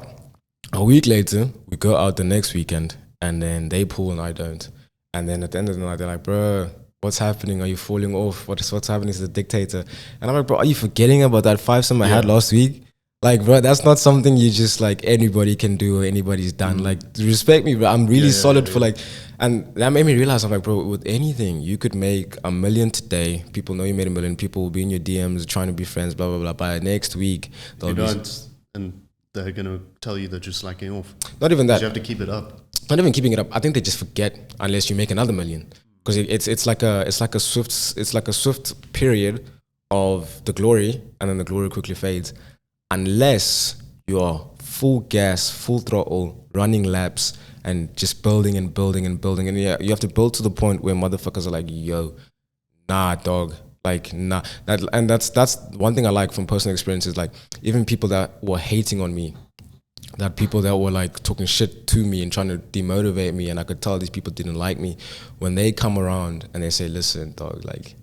S1: a week later, we go out the next weekend, and then they pull and I don't. And then at the end of the night, they're like, bro, what's happening? Are you falling off? What's happening to the dictator? And I'm like, bro, are you forgetting about that fivesome I had last week? Like, bro, that's not something you just like anybody can do or anybody's done. Like, respect me, bro. I'm really solid for like, and that made me realize, I'm like, bro, with anything, you could make $1 million today. People know you made $1 million. People will be in your DMs trying to be friends, blah, blah, blah. By next week,
S2: you don't, and they're going to tell you they're just slacking off.
S1: Not even that.
S2: You have to keep it up.
S1: Not even keeping it up. I think they just forget unless you make another $1 million. Because it's like a swift period of the glory, and then the glory quickly fades. Unless you are full gas, full throttle, running laps, and just building and building and building. And yeah, you have to build to the point where motherfuckers are like, yo, nah, dog. Like, nah. That's one thing I like from personal experiences. Like, even people that were hating on me, that people that were like talking shit to me and trying to demotivate me, and I could tell these people didn't like me, when they come around and they say, listen, dog, like,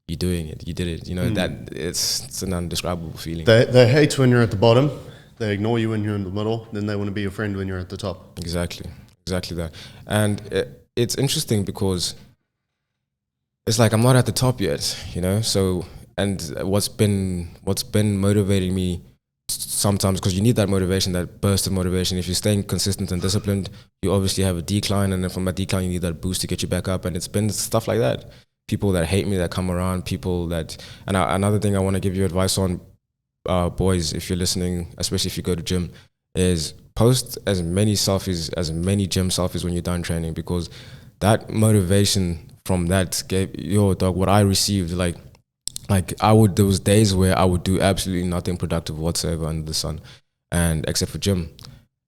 S1: you're doing it, you did it, you know, that it's an indescribable feeling.
S2: They hate when you're at the bottom, they ignore you when you're in the middle, then they want to be your friend when you're at the top.
S1: Exactly that. And it's interesting because it's like I'm not at the top yet, you know. So, and what's been motivating me sometimes, because you need that motivation, that burst of motivation. If you're staying consistent and disciplined, you obviously have a decline, and then from that decline you need that boost to get you back up. And it's been stuff like that. People that hate me that come around, people that, and another thing I want to give you advice on, boys, if you're listening, especially if you go to gym, is post as many selfies, as many gym selfies when you're done training, because that motivation from that gave, dog, what I received, like there was days where I would do absolutely nothing productive whatsoever under the sun, and except for gym.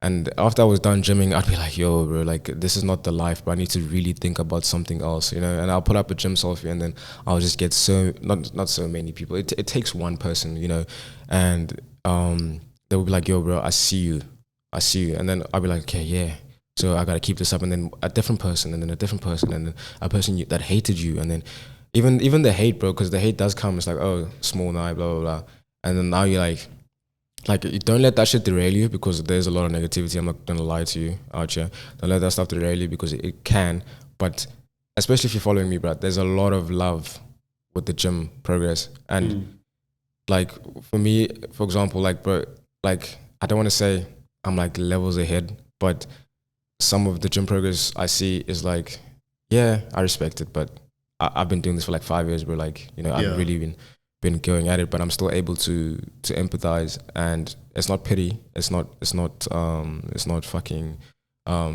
S1: And after I was done gymming, I'd be like, yo, bro, like, this is not the life, but I need to really think about something else, you know. And I'll put up a gym selfie, and then I'll just get not so many people. It takes one person, you know, and they will be like, yo, bro, I see you. And then I'll be like, okay, yeah. So I got to keep this up. And then a different person, and then a different person, and then a person that hated you. And then even the hate, bro, because the hate does come. It's like, oh, small eye, blah, blah, blah. And then now you're like, you don't let that shit derail you, because there's a lot of negativity. I'm not going to lie to you out here. Don't let that stuff derail you, because it can. But especially if you're following me, bro, there's a lot of love with the gym progress. And like, for me, for example, like, bro, like, I don't want to say I'm like levels ahead, but some of the gym progress I see is like, yeah, I respect it, but I've been doing this for like 5 years, bro. Like, you know, I've really been going at it, but I'm still able to empathize. And it's not pity, it's not fucking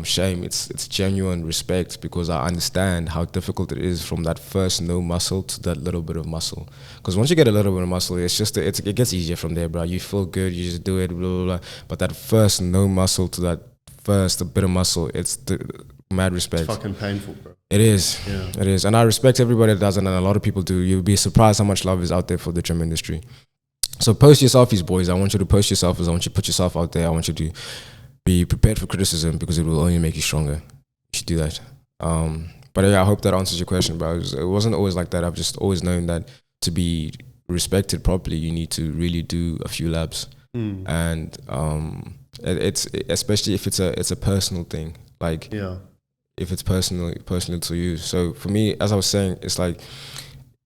S1: shame. It's genuine respect, because I understand how difficult it is from that first no muscle to that little bit of muscle. Because once you get a little bit of muscle, it's just it gets easier from there, bro. You feel good, you just do it, blah, blah, blah. But that first no muscle to that first bit of muscle, it's the mad respect.
S2: It's fucking painful, bro.
S1: It is. Yeah. It is. And I respect everybody that does it, and a lot of people do. You'll be surprised how much love is out there for the gym industry. So post your selfies, boys. I want you to post your selfies. I want you to put yourself out there. I want you to be prepared for criticism, because it will only make you stronger. You should do that. But yeah, I hope that answers your question, bro. It wasn't always like that. I've just always known that to be respected properly, you need to really do a few laps. And it's especially if it's a personal thing. Like, if it's personal to you. So for me, as I was saying, it's like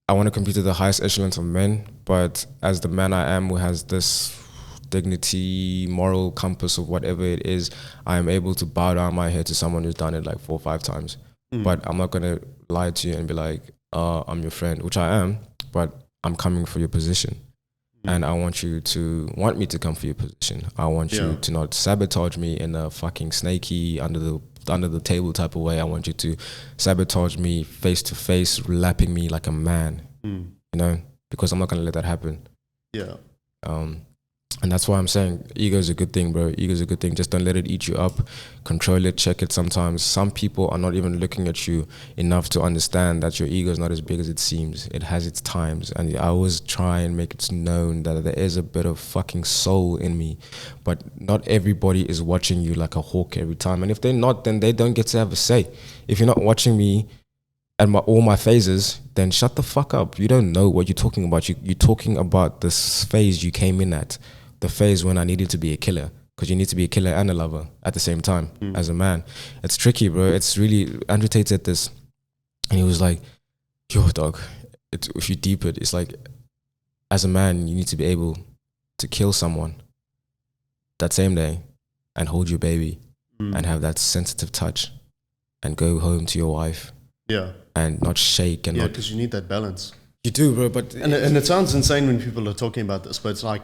S1: I want to compete at the highest echelons of men, but as the man I am, who has this dignity, moral compass of whatever it is, I am able to bow down my head to someone who's done it like 4 or 5 times. But I'm not gonna lie to you and be like, I'm your friend, which I am, but I'm coming for your position. And I want you to want me to come for your position. I want you to not sabotage me in a fucking snaky, under the table type of way. I want you to sabotage me face to face, lapping me like a man, you know, because I'm not going to let that happen. Yeah. And that's why I'm saying ego is a good thing, bro. Ego is a good thing. Just don't let it eat you up. Control it, check it sometimes. Some people are not even looking at you enough to understand that your ego is not as big as it seems. It has its times. And I always try and make it known that there is a bit of fucking soul in me. But not everybody is watching you like a hawk every time. And if they're not, then they don't get to have a say. If you're not watching me and all my phases, then shut the fuck up. You don't know what you're talking about. You're talking about this phase you came in at. The phase when I needed to be a killer, because you need to be a killer and a lover at the same time as a man. It's tricky, bro. It's really, Andrew Tate said this, and he was like, yo, dog, if you deep it's like, as a man, you need to be able to kill someone that same day and hold your baby and have that sensitive touch and go home to your wife and not shake. And
S2: because you need that balance.
S1: You do, bro. But
S2: and it sounds insane when people are talking about this, but it's like,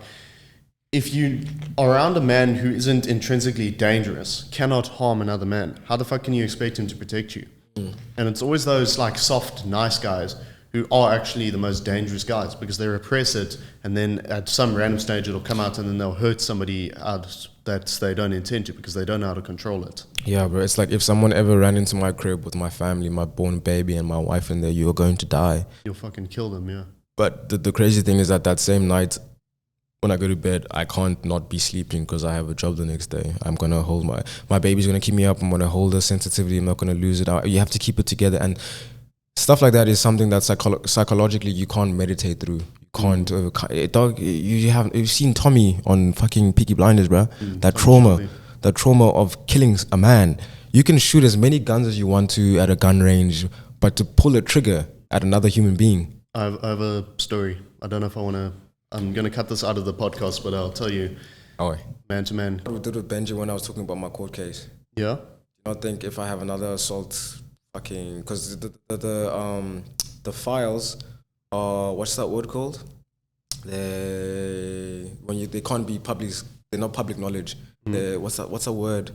S2: if you are around a man who isn't intrinsically dangerous, cannot harm another man, how the fuck can you expect him to protect you? And it's always those like soft, nice guys who are actually the most dangerous guys, because they repress it, and then at some random stage it'll come out, and then they'll hurt somebody out that they don't intend to, because they don't know how to control it.
S1: Yeah, bro. It's like if someone ever ran into my crib with my family, my born baby and my wife in there, you're going to die.
S2: You'll fucking kill them, yeah.
S1: But the crazy thing is that same night, when I go to bed, I can't not be sleeping because I have a job the next day. I'm gonna hold my baby's gonna keep me up. I'm gonna hold her sensitivity. I'm not gonna lose it out. You have to keep it together, and stuff like that is something that psychologically you can't meditate through. You can't dog. You've seen Tommy on fucking Peaky Blinders, bro. That trauma of killing a man. You can shoot as many guns as you want to at a gun range, but to pull a trigger at another human being.
S2: I have a story. I don't know if I want to. I'm going to cut this out of the podcast, but I'll tell you.
S1: Oh,
S2: man to man.
S1: What we did with Benji when I was talking about my court case.
S2: Yeah.
S1: I think if I have another assault, fucking, because the files are, what's that word called? They can't be public. They're not public knowledge. What's that word?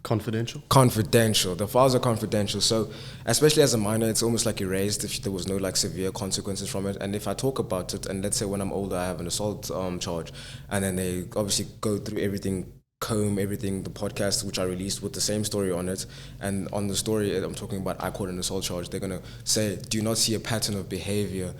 S2: Confidential?
S1: Confidential. The files are confidential. So, especially as a minor, it's almost like erased if there was no like severe consequences from it. And if I talk about it, and let's say when I'm older, I have an assault charge, and then they obviously go through everything, comb everything, the podcast which I released with the same story on it, and on the story I'm talking about, I caught an assault charge. They're gonna say, do you not see a pattern of behavior?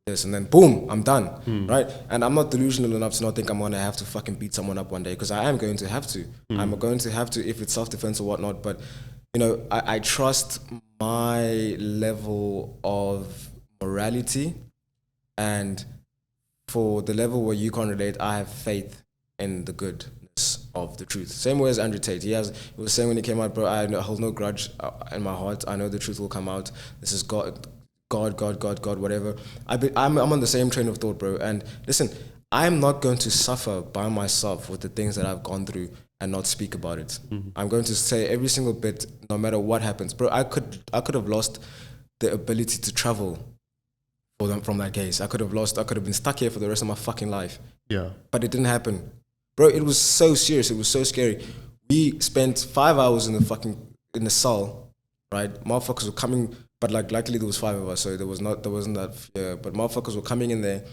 S1: This, and then boom, I'm done, right? And I'm not delusional enough to not think I'm gonna have to fucking beat someone up one day, because I am going to have to. I'm going to have to if it's self-defense or whatnot. But you know, I trust my level of morality, and for the level where you can't relate, I have faith in the goodness of the truth. Same way as Andrew Tate. He was saying when he came out, bro, I hold no grudge in my heart. I know the truth will come out. This is God, whatever. I'm on the same train of thought, bro. And listen, I'm not going to suffer by myself with the things that I've gone through and not speak about it. I'm going to say every single bit, no matter what happens, bro. I could have lost the ability to travel from that case. I could have been stuck here for the rest of my fucking life.
S2: Yeah.
S1: But it didn't happen, bro. It was so serious. It was so scary. We spent 5 hours in the cell, right? Motherfuckers were coming. But like, luckily there was 5 of us, so there wasn't that fear. But motherfuckers were coming in there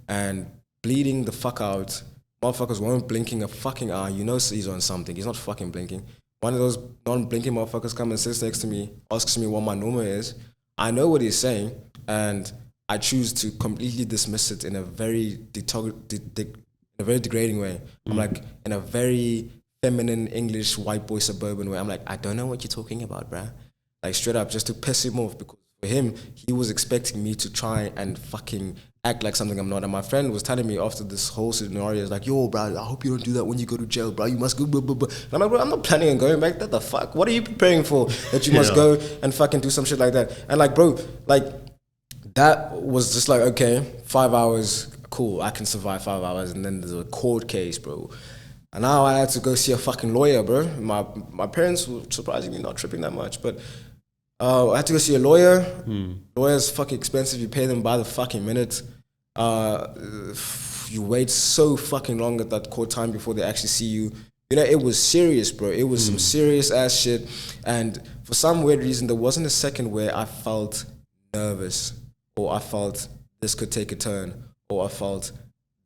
S1: and bleeding the fuck out. Motherfuckers weren't blinking a fucking eye. You know he's on something. He's not fucking blinking. One of those non-blinking motherfuckers comes and sits next to me, asks me what my number is. I know what he's saying, and I choose to completely dismiss it in a very degrading way. I'm like, in a very feminine English white boy suburban way. I'm like, I don't know what you're talking about, bruh. Like straight up, just to piss him off, because for him, he was expecting me to try and fucking act like something I'm not. And my friend was telling me after this whole scenario, is like, yo, bro, I hope you don't do that when you go to jail, bro. You must go, blah, blah, blah. And I'm like, bro, I'm not planning on going back. What the fuck? What are you preparing for? That you must go and fucking do some shit like that. And like, bro, like, that was just like, okay, 5 hours, cool, I can survive 5 hours. And then there's a court case, bro. And now I had to go see a fucking lawyer, bro. My parents were surprisingly not tripping that much, but I had to go see a lawyer. Lawyers fucking expensive. You pay them by the fucking minute. You wait so fucking long at that court time before they actually see you. You know, it was serious, bro. It was some serious ass shit. And for some weird reason, there wasn't a second where I felt nervous, or I felt this could take a turn, or I felt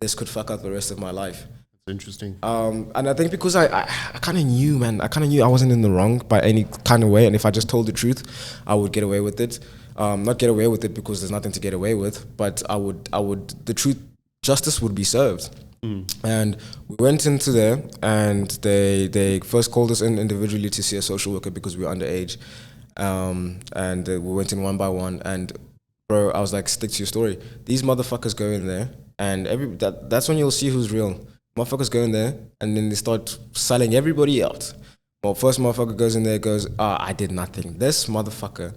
S1: this could fuck up the rest of my life.
S2: Interesting.
S1: And I think because I kind of knew, man. I kind of knew I wasn't in the wrong by any kind of way. And if I just told the truth, I would get away with it. Not get away with it because there's nothing to get away with, but the truth, justice would be served. And we went into there, and they first called us in individually to see a social worker because we were underage. And we went in one by one. And bro, I was like, stick to your story. These motherfuckers go in there, and that's when you'll see who's real. Motherfuckers go in there, and then they start selling everybody out. Well, first motherfucker goes in there, goes, I did nothing. This motherfucker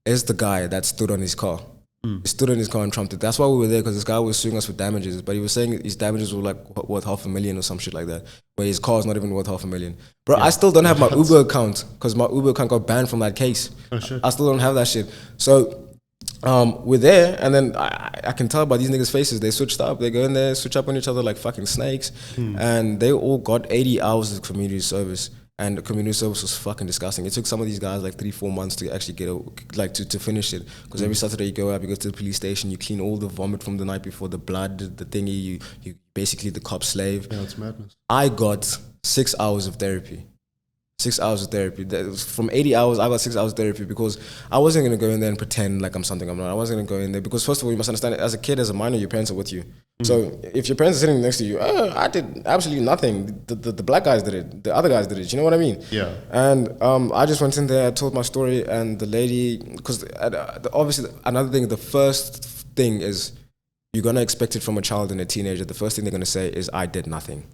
S1: is the guy that stood on his car. He stood on his car and trumped it. That's why we were there, because this guy was suing us for damages, but he was saying his damages were like worth $500,000 or some shit like that, where his car's not even worth $500,000. Bro, I still don't have my Uber account, because my Uber account got banned from that case.
S2: Oh, shit.
S1: I still don't have that shit. So we're there, and then I can tell by these niggas' faces, they switched up. They go in there, switch up on each other like fucking snakes, and they all got 80 hours of community service. And the community service was fucking disgusting. It took some of these guys like 3-4 months to actually get to finish it. Because every Saturday you go up, you go to the police station, you clean all the vomit from the night before, the blood, the thingy. You basically the cop slave.
S2: Yeah, it's madness.
S1: I got 6 hours of therapy.
S3: 6 hours of therapy. From 80 hours, I got 6 hours of therapy because I wasn't going to go in there and pretend like I'm something I'm not. I wasn't going to go in there because, first of all, you must understand, as a kid, as a minor, your parents are with you. So if your parents are sitting next to you, I did absolutely nothing. The black guys did it. The other guys did it. You know what I mean?
S2: Yeah.
S3: And I just went in there, I told my story, and the lady, because obviously another thing, the first thing is you're going to expect it from a child and a teenager. The first thing they're going to say is, I did nothing.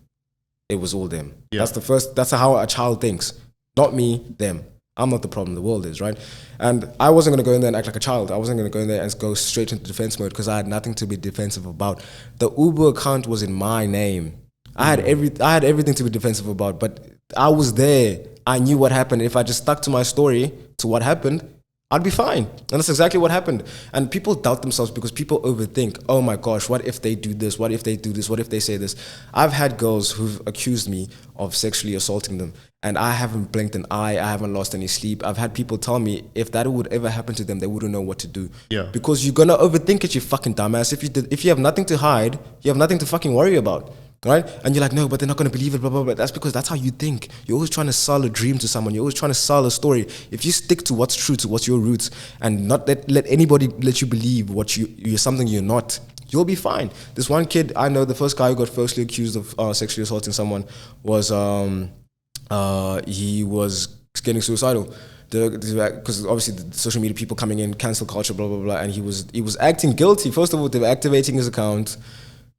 S3: It was all them.
S2: Yeah.
S3: That's how a child thinks. Not me, them. I'm not the problem, the world is, right? And I wasn't gonna go in there and act like a child. I wasn't gonna go in there and go straight into defense mode because I had nothing to be defensive about. The Uber account was in my name. I had everything to be defensive about, but I was there. I knew what happened. If I just stuck to my story, to what happened, I'd be fine. And that's exactly what happened. And people doubt themselves because people overthink, oh my gosh, what if they do this? What if they do this? What if they say this? I've had girls who've accused me of sexually assaulting them, and I haven't blinked an eye. I haven't lost any sleep. I've had people tell me if that would ever happen to them, they wouldn't know what to do.
S2: Yeah.
S3: Because you're gonna overthink it, you fucking dumbass. If you have nothing to hide, you have nothing to fucking worry about. Right? And you're like, no, but they're not going to believe it, blah, blah, blah. That's because that's how you think. You're always trying to sell a dream to someone. You're always trying to sell a story. If you stick to what's true, to what's your roots, and not let anybody let you believe you're something you're not, you'll be fine. This one kid, I know, the first guy who got falsely accused of sexually assaulting someone was, he was getting suicidal. Because obviously the social media people coming in, cancel culture, blah, blah, blah. And he was acting guilty. First of all, they were activating his account.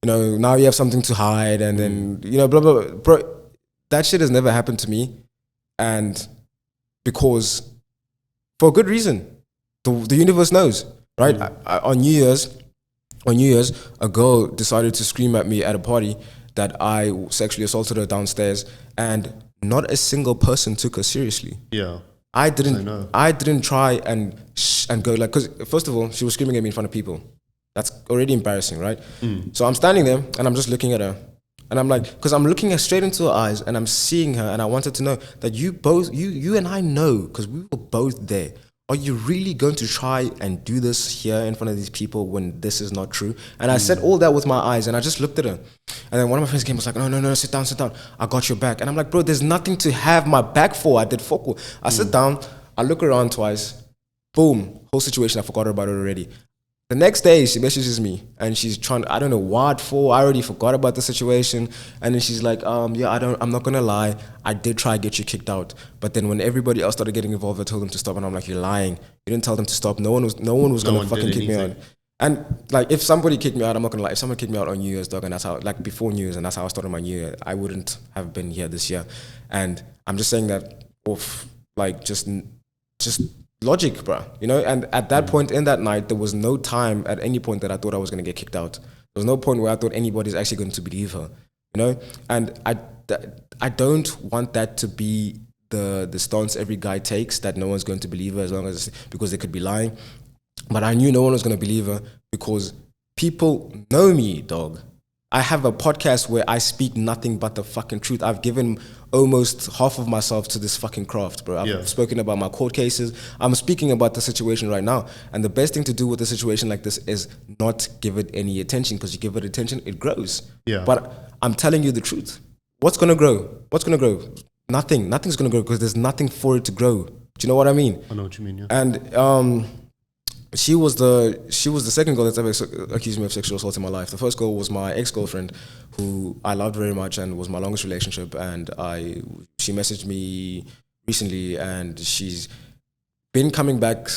S3: You know, now you have something to hide, and then, you know, blah, blah, blah. Bro, that shit has never happened to me. And because, for a good reason, the universe knows, right? On New Year's, a girl decided to scream at me at a party that I sexually assaulted her downstairs, and not a single person took her seriously.
S2: Yeah.
S3: I didn't try and go like, because first of all, she was screaming at me in front of people. That's already embarrassing, right? So I'm standing there and I'm just looking at her, and I'm like, because I'm looking straight into her eyes and I'm seeing her, and I wanted to know that you and I know, because we were both there. Are you really going to try and do this here in front of these people when this is not true? And I said all that with my eyes, and I just looked at her. And then one of my friends came and was like, no, sit down. I got your back. And I'm like, bro, there's nothing to have my back for. I did fuck all. I sit down, I look around twice, boom, whole situation, I forgot about it already. The next day, she messages me, and she's trying, I don't know what for, I already forgot about the situation. And then she's like, yeah, I'm not gonna lie, I did try to get you kicked out. But then when everybody else started getting involved, I told them to stop, and I'm like, you're lying. You didn't tell them to stop. No one was gonna fucking kick me out. And like, if somebody kicked me out, I'm not gonna lie, if someone kicked me out on New Year's, dog, and that's how, like before New Year's, and that's how I started my New Year, I wouldn't have been here this year. And I'm just saying that off, like, just logic, bro, you know. And at that point in that night, there was no time at any point that I thought I was going to get kicked out. There was no point where I thought anybody's actually going to believe her, you know. And I don't want that to be the stance every guy takes, that no one's going to believe her because they could be lying. But I knew no one was going to believe her because people know me, dog. I have a podcast where I speak nothing but the fucking truth. I've given almost half of myself to this fucking craft, bro. I've spoken about my court cases. I'm speaking about the situation right now. And the best thing to do with a situation like this is not give it any attention, because you give it attention, it grows.
S2: Yeah.
S3: But I'm telling you the truth. What's going to grow? What's going to grow? Nothing. Nothing's going to grow because there's nothing for it to grow. Do you know what I mean?
S2: I know what you mean, yeah.
S3: And she was the second girl that's ever accused me of sexual assault in my life. The first girl was my ex-girlfriend, who I loved very much and was my longest relationship. And she messaged me recently, and she's been coming back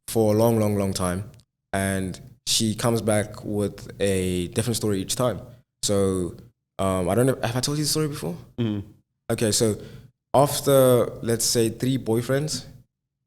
S3: for a long, long, long time. And she comes back with a different story each time. So I don't know, have I told you the story before? Okay, so after, let's say, 3 boyfriends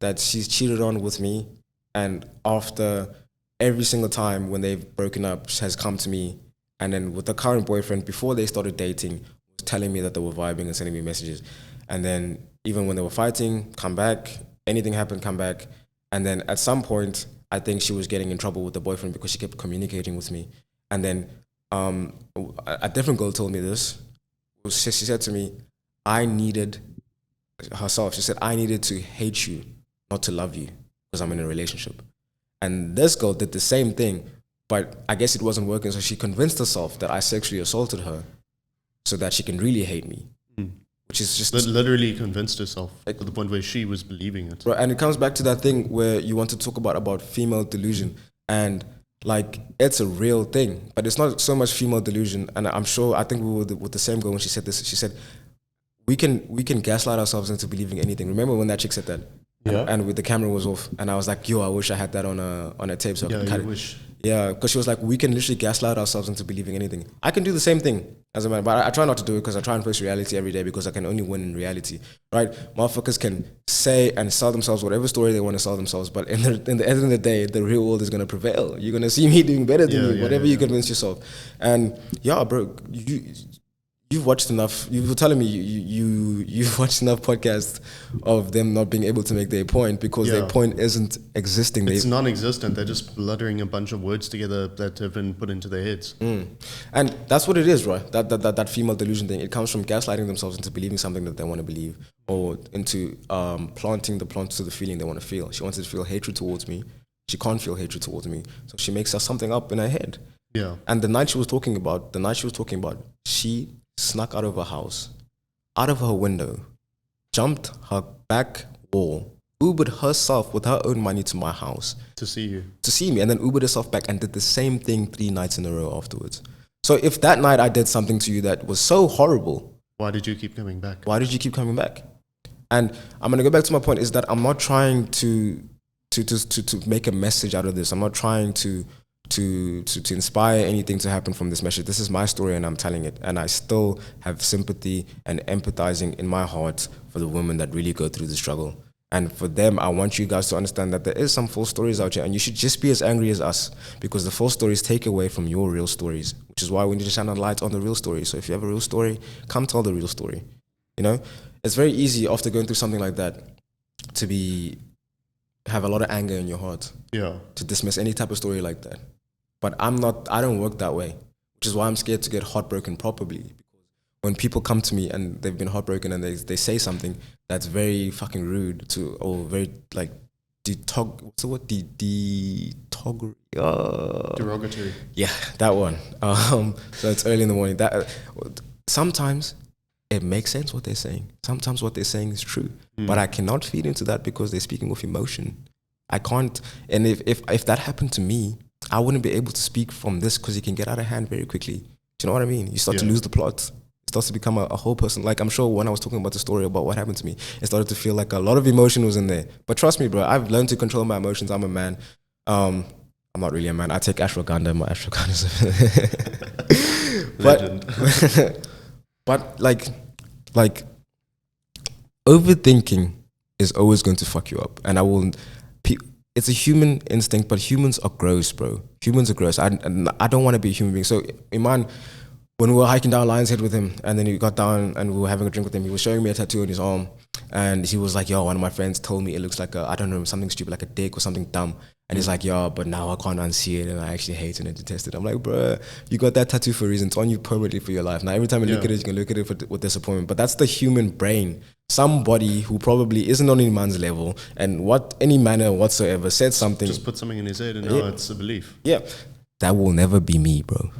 S3: that she's cheated on with me, and after every single time when they've broken up, she has come to me, and then with the current boyfriend, before they started dating, was telling me that they were vibing and sending me messages. And then even when they were fighting, come back, anything happened, come back. And then at some point, I think she was getting in trouble with the boyfriend because she kept communicating with me. And then a different girl told me this. She said to me, I needed to hate you, not to love you, because I'm in a relationship. And this girl did the same thing, but I guess it wasn't working, so she convinced herself that I sexually assaulted her so that she can really hate me. which is just
S2: Literally convinced herself to the point where she was believing it.
S3: Bro, and it comes back to that thing where you want to talk about female delusion, and like it's a real thing, but it's not so much female delusion. And I'm sure, I think we were with the same girl when she said this. She said we can gaslight ourselves into believing anything. Remember when that chick said that?
S2: Yeah.
S3: And with the camera was off, and I was like, yo, I wish I had that on a tape so I could cut it.
S2: Wish.
S3: Yeah, because she was like, we can literally gaslight ourselves into believing anything. I can do the same thing as a man, but I try not to do it because I try and face reality every day because I can only win in reality, right? Motherfuckers can say and sell themselves whatever story they want to sell themselves, but in the end of the day, the real world is going to prevail. You're going to see me doing better than you, whatever you convince yourself. And yeah, bro, you've watched enough. You were telling me you've watched enough podcasts of them not being able to make their point because their point isn't existing.
S2: It's non-existent. They're just bluddering a bunch of words together that have been put into their heads.
S3: And that's what it is, right? That female delusion thing. It comes from gaslighting themselves into believing something that they want to believe, or into planting the plants to the feeling they want to feel. She wanted to feel hatred towards me. She can't feel hatred towards me, so she makes us something up in her head.
S2: Yeah.
S3: And the night she was talking about, she snuck out of her house, out of her window, jumped her back wall, Ubered herself with her own money to my house.
S2: To see you.
S3: To see me, and then Ubered herself back and did the same thing 3 nights in a row afterwards. So if that night I did something to you that was so horrible,
S2: why did you keep coming back?
S3: Why did you keep coming back? And I'm going to go back to my point, is that I'm not trying to make a message out of this. I'm not trying to inspire anything to happen from this message. This is my story and I'm telling it. And I still have sympathy and empathizing in my heart for the women that really go through the struggle. And for them, I want you guys to understand that there is some false stories out here, and you should just be as angry as us, because the false stories take away from your real stories, which is why we need to shine a light on the real story. So if you have a real story, come tell the real story. You know, it's very easy after going through something like that to have a lot of anger in your heart.
S2: Yeah.
S3: To dismiss any type of story like that. But I don't work that way, which is why I'm scared to get heartbroken properly. Because when people come to me and they've been heartbroken and they say something that's very fucking rude or very like derogatory. Yeah, that one. So it's early in the morning. That sometimes it makes sense what they're saying. Sometimes what they're saying is true, but I cannot feed into that because they're speaking with emotion. I can't. And if that happened to me, I wouldn't be able to speak from this because it can get out of hand very quickly. Do you know what I mean? You start to lose the plot. It starts to become a whole person. Like, I'm sure when I was talking about the story about what happened to me, it started to feel like a lot of emotion was in there. But trust me, bro, I've learned to control my emotions. I'm a man. I'm not really a man. I take ashwagandha. My ashwagandha is
S2: Legend.
S3: But like overthinking is always going to fuck you up. And it's a human instinct, but humans are gross, bro. Humans are gross. I don't want to be a human being. So Iman, when we were hiking down Lion's Head with him, and then he got down and we were having a drink with him, he was showing me a tattoo on his arm, and he was like, yo, one of my friends told me it looks like I don't know, something stupid, like a dick or something dumb. And he's like, yo, but now I can't unsee it, and I actually hate it and detest it. I'm like, bro, you got that tattoo for a reason. It's on you permanently for your life. Now, every time you look at it, you can look at it with disappointment. But that's the human brain. Somebody who probably isn't on any man's level and any manner whatsoever said something.
S2: Just put something in his head and now it's a belief.
S3: Yeah. That will never be me, bro.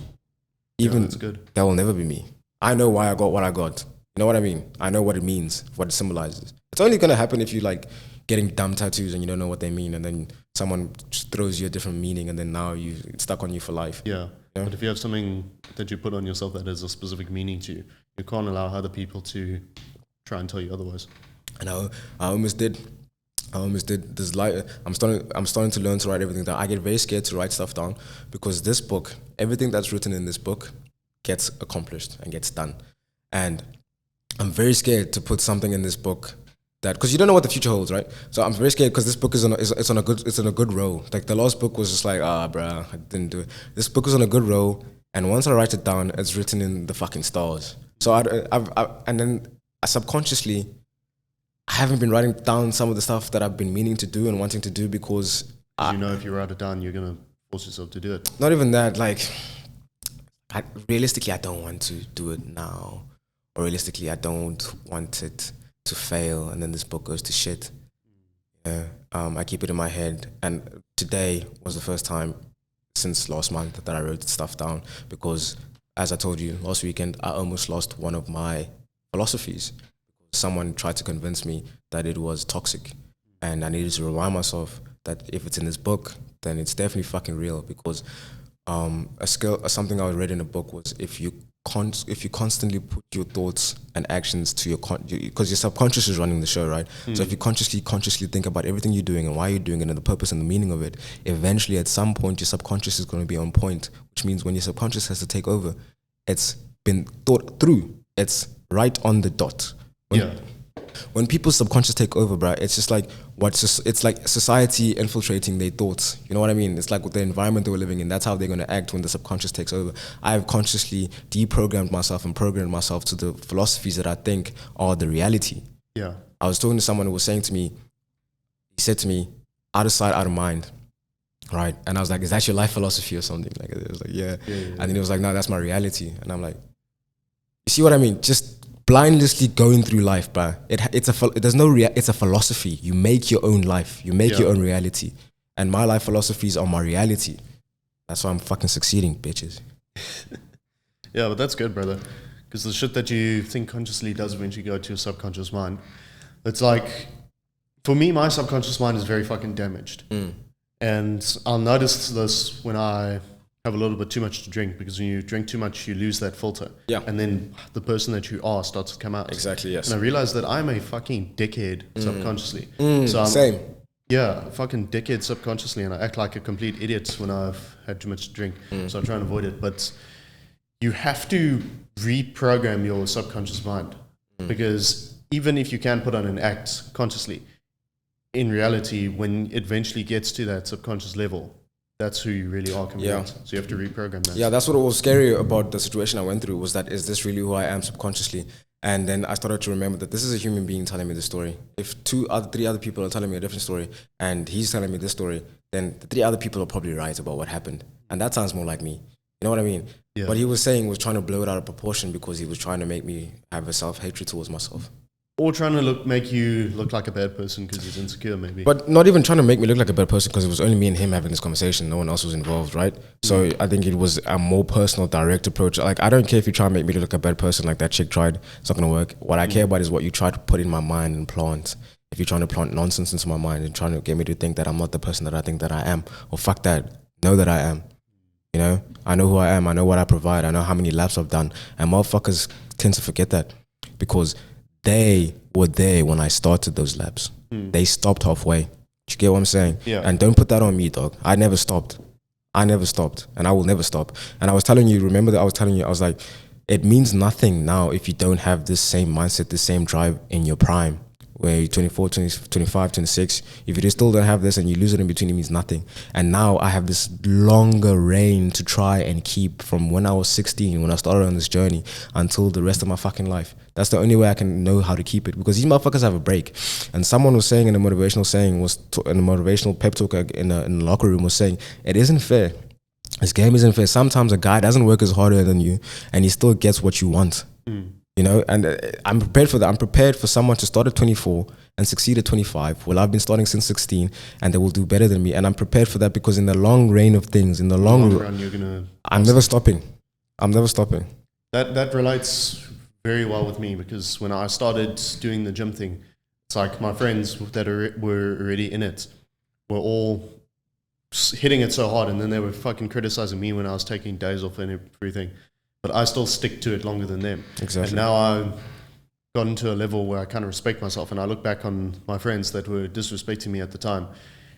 S2: That's good.
S3: That will never be me. I know why I got what I got. You know what I mean? I know what it means, what it symbolizes. It's only going to happen if you like getting dumb tattoos and you don't know what they mean, and then someone just throws you a different meaning, and then now it's stuck on you for life.
S2: Yeah. But if you have something that you put on yourself that has a specific meaning to you, you can't allow other people to try and tell you otherwise.
S3: I know. I almost did. This I'm starting to learn to write everything down. I get very scared to write stuff down because this book, everything that's written in this book gets accomplished and gets done. And I'm very scared to put something in this book because you don't know what the future holds, right? So I'm very scared because this book is on a good roll. Like the last book was just like, bruh, I didn't do it. This book is on a good roll, and once I write it down, it's written in the fucking stars. So and then subconsciously, I haven't been writing down some of the stuff that I've been meaning to do and wanting to do because
S2: if you write it down, you're gonna force yourself to do it.
S3: Not even that. Like, realistically, I don't want to do it now, or realistically, I don't want it to fail, and then this book goes to shit. Yeah. I keep it in my head, and today was the first time since last month that I wrote stuff down because, as I told you last weekend, I almost lost one of my philosophies. someone tried to convince me that it was toxic, and I needed to remind myself that if it's in this book, then it's definitely fucking real. Because something I read in a book was if you constantly put your thoughts and actions to because your subconscious is running the show, right? So if you consciously think about everything you're doing and why you're doing it and the purpose and the meaning of it, eventually at some point your subconscious is going to be on point, which means when your subconscious has to take over, it's been thought through. It's right on the dot. When people's subconscious take over, bro, it's just like it's like society infiltrating their thoughts. You know what I mean? It's like with the environment they were living in. That's how they're going to act when the subconscious takes over. I've consciously deprogrammed myself and programmed myself to the philosophies that I think are the reality.
S2: Yeah.
S3: I was talking to someone who was saying to me, he said to me, out of sight, out of mind. Right. And I was like, is that your life philosophy or something? Like, it was like, yeah. And then he was like, no, that's my reality. And I'm like, you see what I mean? Just blindlessly going through life, bro. It's a philosophy. You make your own life. You make your own reality. And my life philosophies are my reality. That's why I'm fucking succeeding, bitches.
S2: Yeah, but that's good, brother. Because the shit that you think consciously does eventually go to your subconscious mind. It's like, for me, my subconscious mind is very fucking damaged. And I'll notice this when I have a little bit too much to drink, because when you drink too much, you lose that filter.
S3: Yeah.
S2: And then the person that you are starts to come out.
S3: Exactly, yes.
S2: And I realized that I'm a fucking dickhead subconsciously.
S3: So same.
S2: Yeah, fucking dickhead subconsciously, and I act like a complete idiot when I've had too much to drink. So I try and avoid it. But you have to reprogram your subconscious mind, because even if you can put on an act consciously, in reality, when it eventually gets to that subconscious level, that's who you really are coming out. So you have to reprogram that.
S3: Yeah, that's what was scary about the situation I went through, was that, is this really who I am subconsciously? And then I started to remember that this is a human being telling me the story. If three other people are telling me a different story and he's telling me this story, then the three other people are probably right about what happened. And that sounds more like me. You know what I mean? Yeah. What he was saying was trying to blow it out of proportion, because he was trying to make me have a self-hatred towards myself.
S2: Or trying to make you look like a bad person because he's insecure, maybe.
S3: But not even trying to make me look like a bad person, because it was only me and him having this conversation. No one else was involved, right? So I think it was a more personal, direct approach. Like, I don't care if you try and make me look like a bad person like that chick tried. It's not going to work. What I care about is what you try to put in my mind and plant. If you're trying to plant nonsense into my mind and trying to get me to think that I'm not the person that I think that I am, or fuck that, know that I am. You know? I know who I am. I know what I provide. I know how many laps I've done. And motherfuckers tend to forget that, because they were there when I started those laps. They stopped halfway. You get what I'm saying?
S2: Yeah.
S3: And don't put that on me, dog. I never stopped. And I will never stop. And I was telling you, remember that I was like, it means nothing now if you don't have this same mindset, this same drive in your prime, where you're 24, 20, 25, 26. If you still don't have this and you lose it in between, it means nothing. And now I have this longer reign to try and keep from when I was 16, when I started on this journey, until the rest of my fucking life. That's the only way I can know how to keep it, because these motherfuckers have a break. And someone was saying in a motivational pep talk in the locker room was saying, it isn't fair. This game isn't fair. Sometimes a guy doesn't work as harder than you and he still gets what you want. You know, and I'm prepared for that. I'm prepared for someone to start at 24 and succeed at 25. Well, I've been starting since 16 and they will do better than me. And I'm prepared for that, because in the long reign of things, in the long run, I'm never stopping.
S2: That relates very well with me, because when I started doing the gym thing, it's like my friends that were already in it were all hitting it so hard, and then they were fucking criticizing me when I was taking days off and everything. But I still stick to it longer than them.
S3: Exactly.
S2: And now I've gotten to a level where I kind of respect myself, and I look back on my friends that were disrespecting me at the time,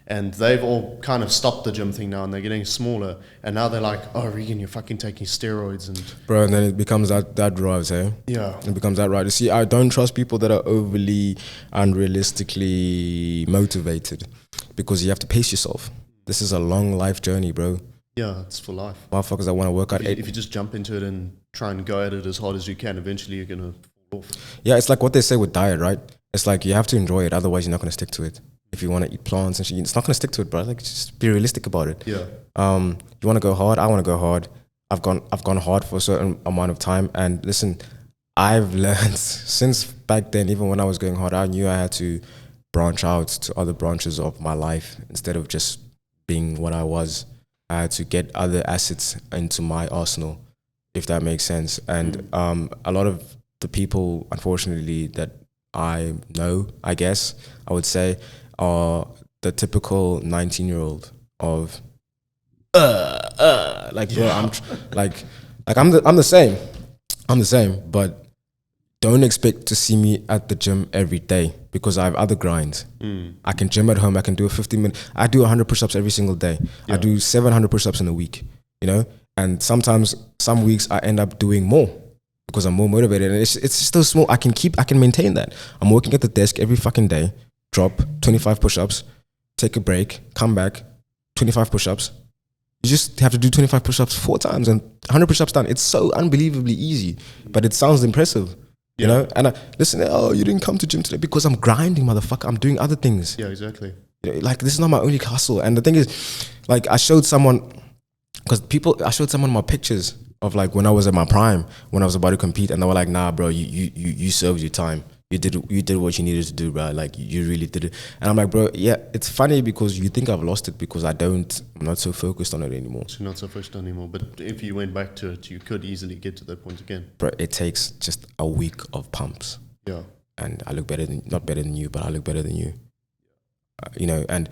S2: and they've all kind of stopped the gym thing now, and they're getting smaller, and now they're like, oh, Regan, you're fucking taking steroids. And
S3: bro, and then it becomes that drives, eh?
S2: Yeah.
S3: It becomes that right. You see, I don't trust people that are overly unrealistically motivated, because you have to pace yourself. This is a long life journey, bro.
S2: Yeah, it's for life.
S3: Motherfuckers that want to work out.
S2: If you just jump into it and try and go at it as hard as you can, eventually you're going to fall off.
S3: Yeah, it's like what they say with diet, right? It's like you have to enjoy it, otherwise you're not going to stick to it. If you want to eat plants and shit, it's not going to stick to it, bro. Like, just be realistic about it.
S2: Yeah.
S3: You want to go hard? I want to go hard. I've gone hard for a certain amount of time. And listen, I've learned since back then, even when I was going hard, I knew I had to branch out to other branches of my life instead of just being what I was. I had to get other assets into my arsenal, if that makes sense. And a lot of the people, unfortunately, that I know, I guess, I would say, are the typical 19-year-old of, like, bro, I'm the same. I'm the same, but don't expect to see me at the gym every day because I have other grinds. I can gym at home. I can do a 15-minute. I do 100 push-ups every single day. I do 700 push-ups in a week, you know? And sometimes, some weeks I end up doing more because I'm more motivated. And it's still small. I can maintain that. I'm working at the desk every fucking day, drop 25 push-ups, take a break, come back, 25 push-ups. You just have to do 25 push-ups 4 times and 100 push-ups done. It's so unbelievably easy, but it sounds impressive. You know, and listen, oh, you didn't come to gym today because I'm grinding, motherfucker. I'm doing other things.
S2: Yeah, exactly.
S3: You know, like, this is not my only hustle. And the thing is, like, I showed someone my pictures of, like, when I was at my prime, when I was about to compete, and they were like, nah, bro, you served your time. You did what you needed to do, bro. Like, you really did it. And I'm like, bro, yeah, it's funny because you think I've lost it because I'm not so focused on it anymore.
S2: So not so focused anymore. But if you went back to it, you could easily get to that point again.
S3: Bro, it takes just a week of pumps.
S2: Yeah.
S3: And I look not better than you, but I look better than you. You know, and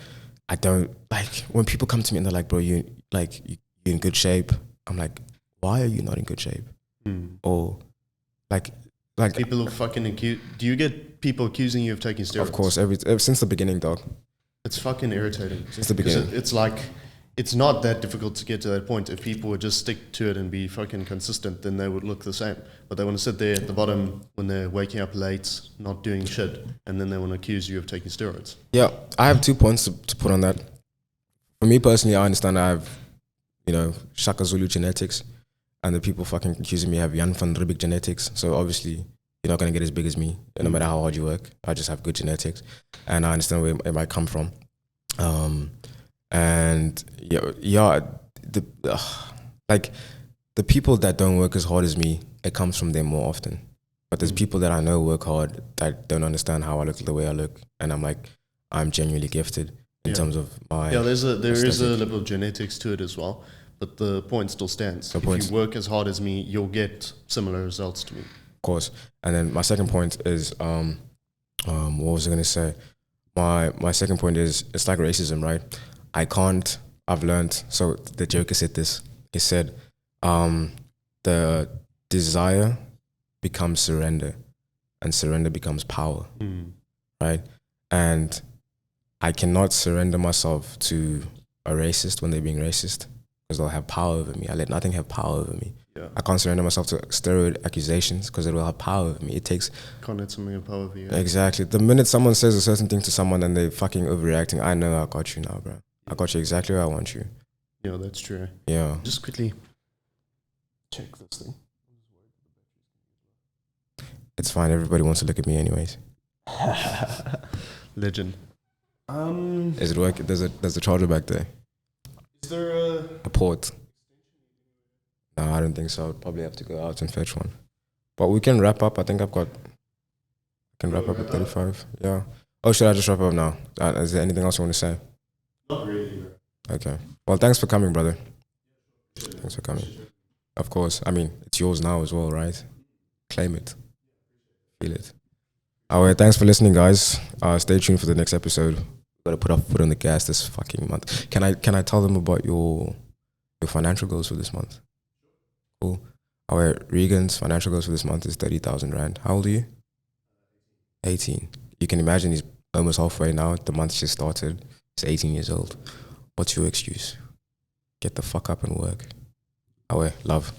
S3: I don't, like, when people come to me and they're like, bro, you're in good shape. I'm like, why are you not in good shape? Or like
S2: people who fucking accuse. Do you get people accusing you of taking steroids?
S3: Of course, ever since the beginning, dog.
S2: It's fucking irritating.
S3: Since the beginning,
S2: it's like, it's not that difficult to get to that point. If people would just stick to it and be fucking consistent, then they would look the same. But they want to sit there at the bottom when they're waking up late, not doing shit, and then they want to accuse you of taking steroids.
S3: Yeah, I have 2 points to put on that. For me personally, I understand I have, you know, Shaka Zulu genetics, and the people fucking accusing me have Jan van Riebeeck genetics. So obviously, you're not going to get as big as me, no matter how hard you work. I just have good genetics, and I understand where it might come from. And the people that don't work as hard as me, it comes from them more often. But there's people that I know work hard that don't understand how I look the way I look, and I'm like, I'm genuinely gifted in terms of my.
S2: Yeah, there is a level of genetics to it as well. But the point still stands. If you work as hard as me, you'll get similar results to me.
S3: Of course. And then my second point is, what was I going to say? My second point is, it's like racism, right? I've learned, so the Joker said this. He said, the desire becomes surrender, and surrender becomes power, right? And I cannot surrender myself to a racist when they're being racist, because they'll have power over me. I let nothing have power over me. Yeah. I can't surrender myself to steroid accusations because it will have power over me.
S2: Can't let something have power over you.
S3: Exactly. The minute someone says a certain thing to someone and they're fucking overreacting, I know I got you now, bro. I got you exactly where I want you.
S2: Yeah, that's true.
S3: Yeah.
S2: Just quickly check this thing.
S3: It's fine. Everybody wants to look at me anyways.
S2: Legend.
S3: Is it working? There's a charger back there.
S2: Is there
S3: a port? No, I don't think so. I'd probably have to go out and fetch one. But we can wrap up. I think I can wrap up at 35. Yeah. Oh, should I just wrap up now? Is there anything else you want to say?
S2: Not really.
S3: Okay. Well, thanks for coming, brother. Thanks for coming. Of course. I mean, it's yours now as well, right? Claim it. Feel it. All right. Thanks for listening, guys. Stay tuned for the next episode. Got to put our foot on the gas this fucking month. Can I tell them about your financial goals for this month? Cool. All right. Regan's financial goals for this month is 30,000 Rand. How old are you? 18. You can imagine he's almost halfway now. The month just started. He's 18 years old. What's your excuse? Get the fuck up and work. All right. Love.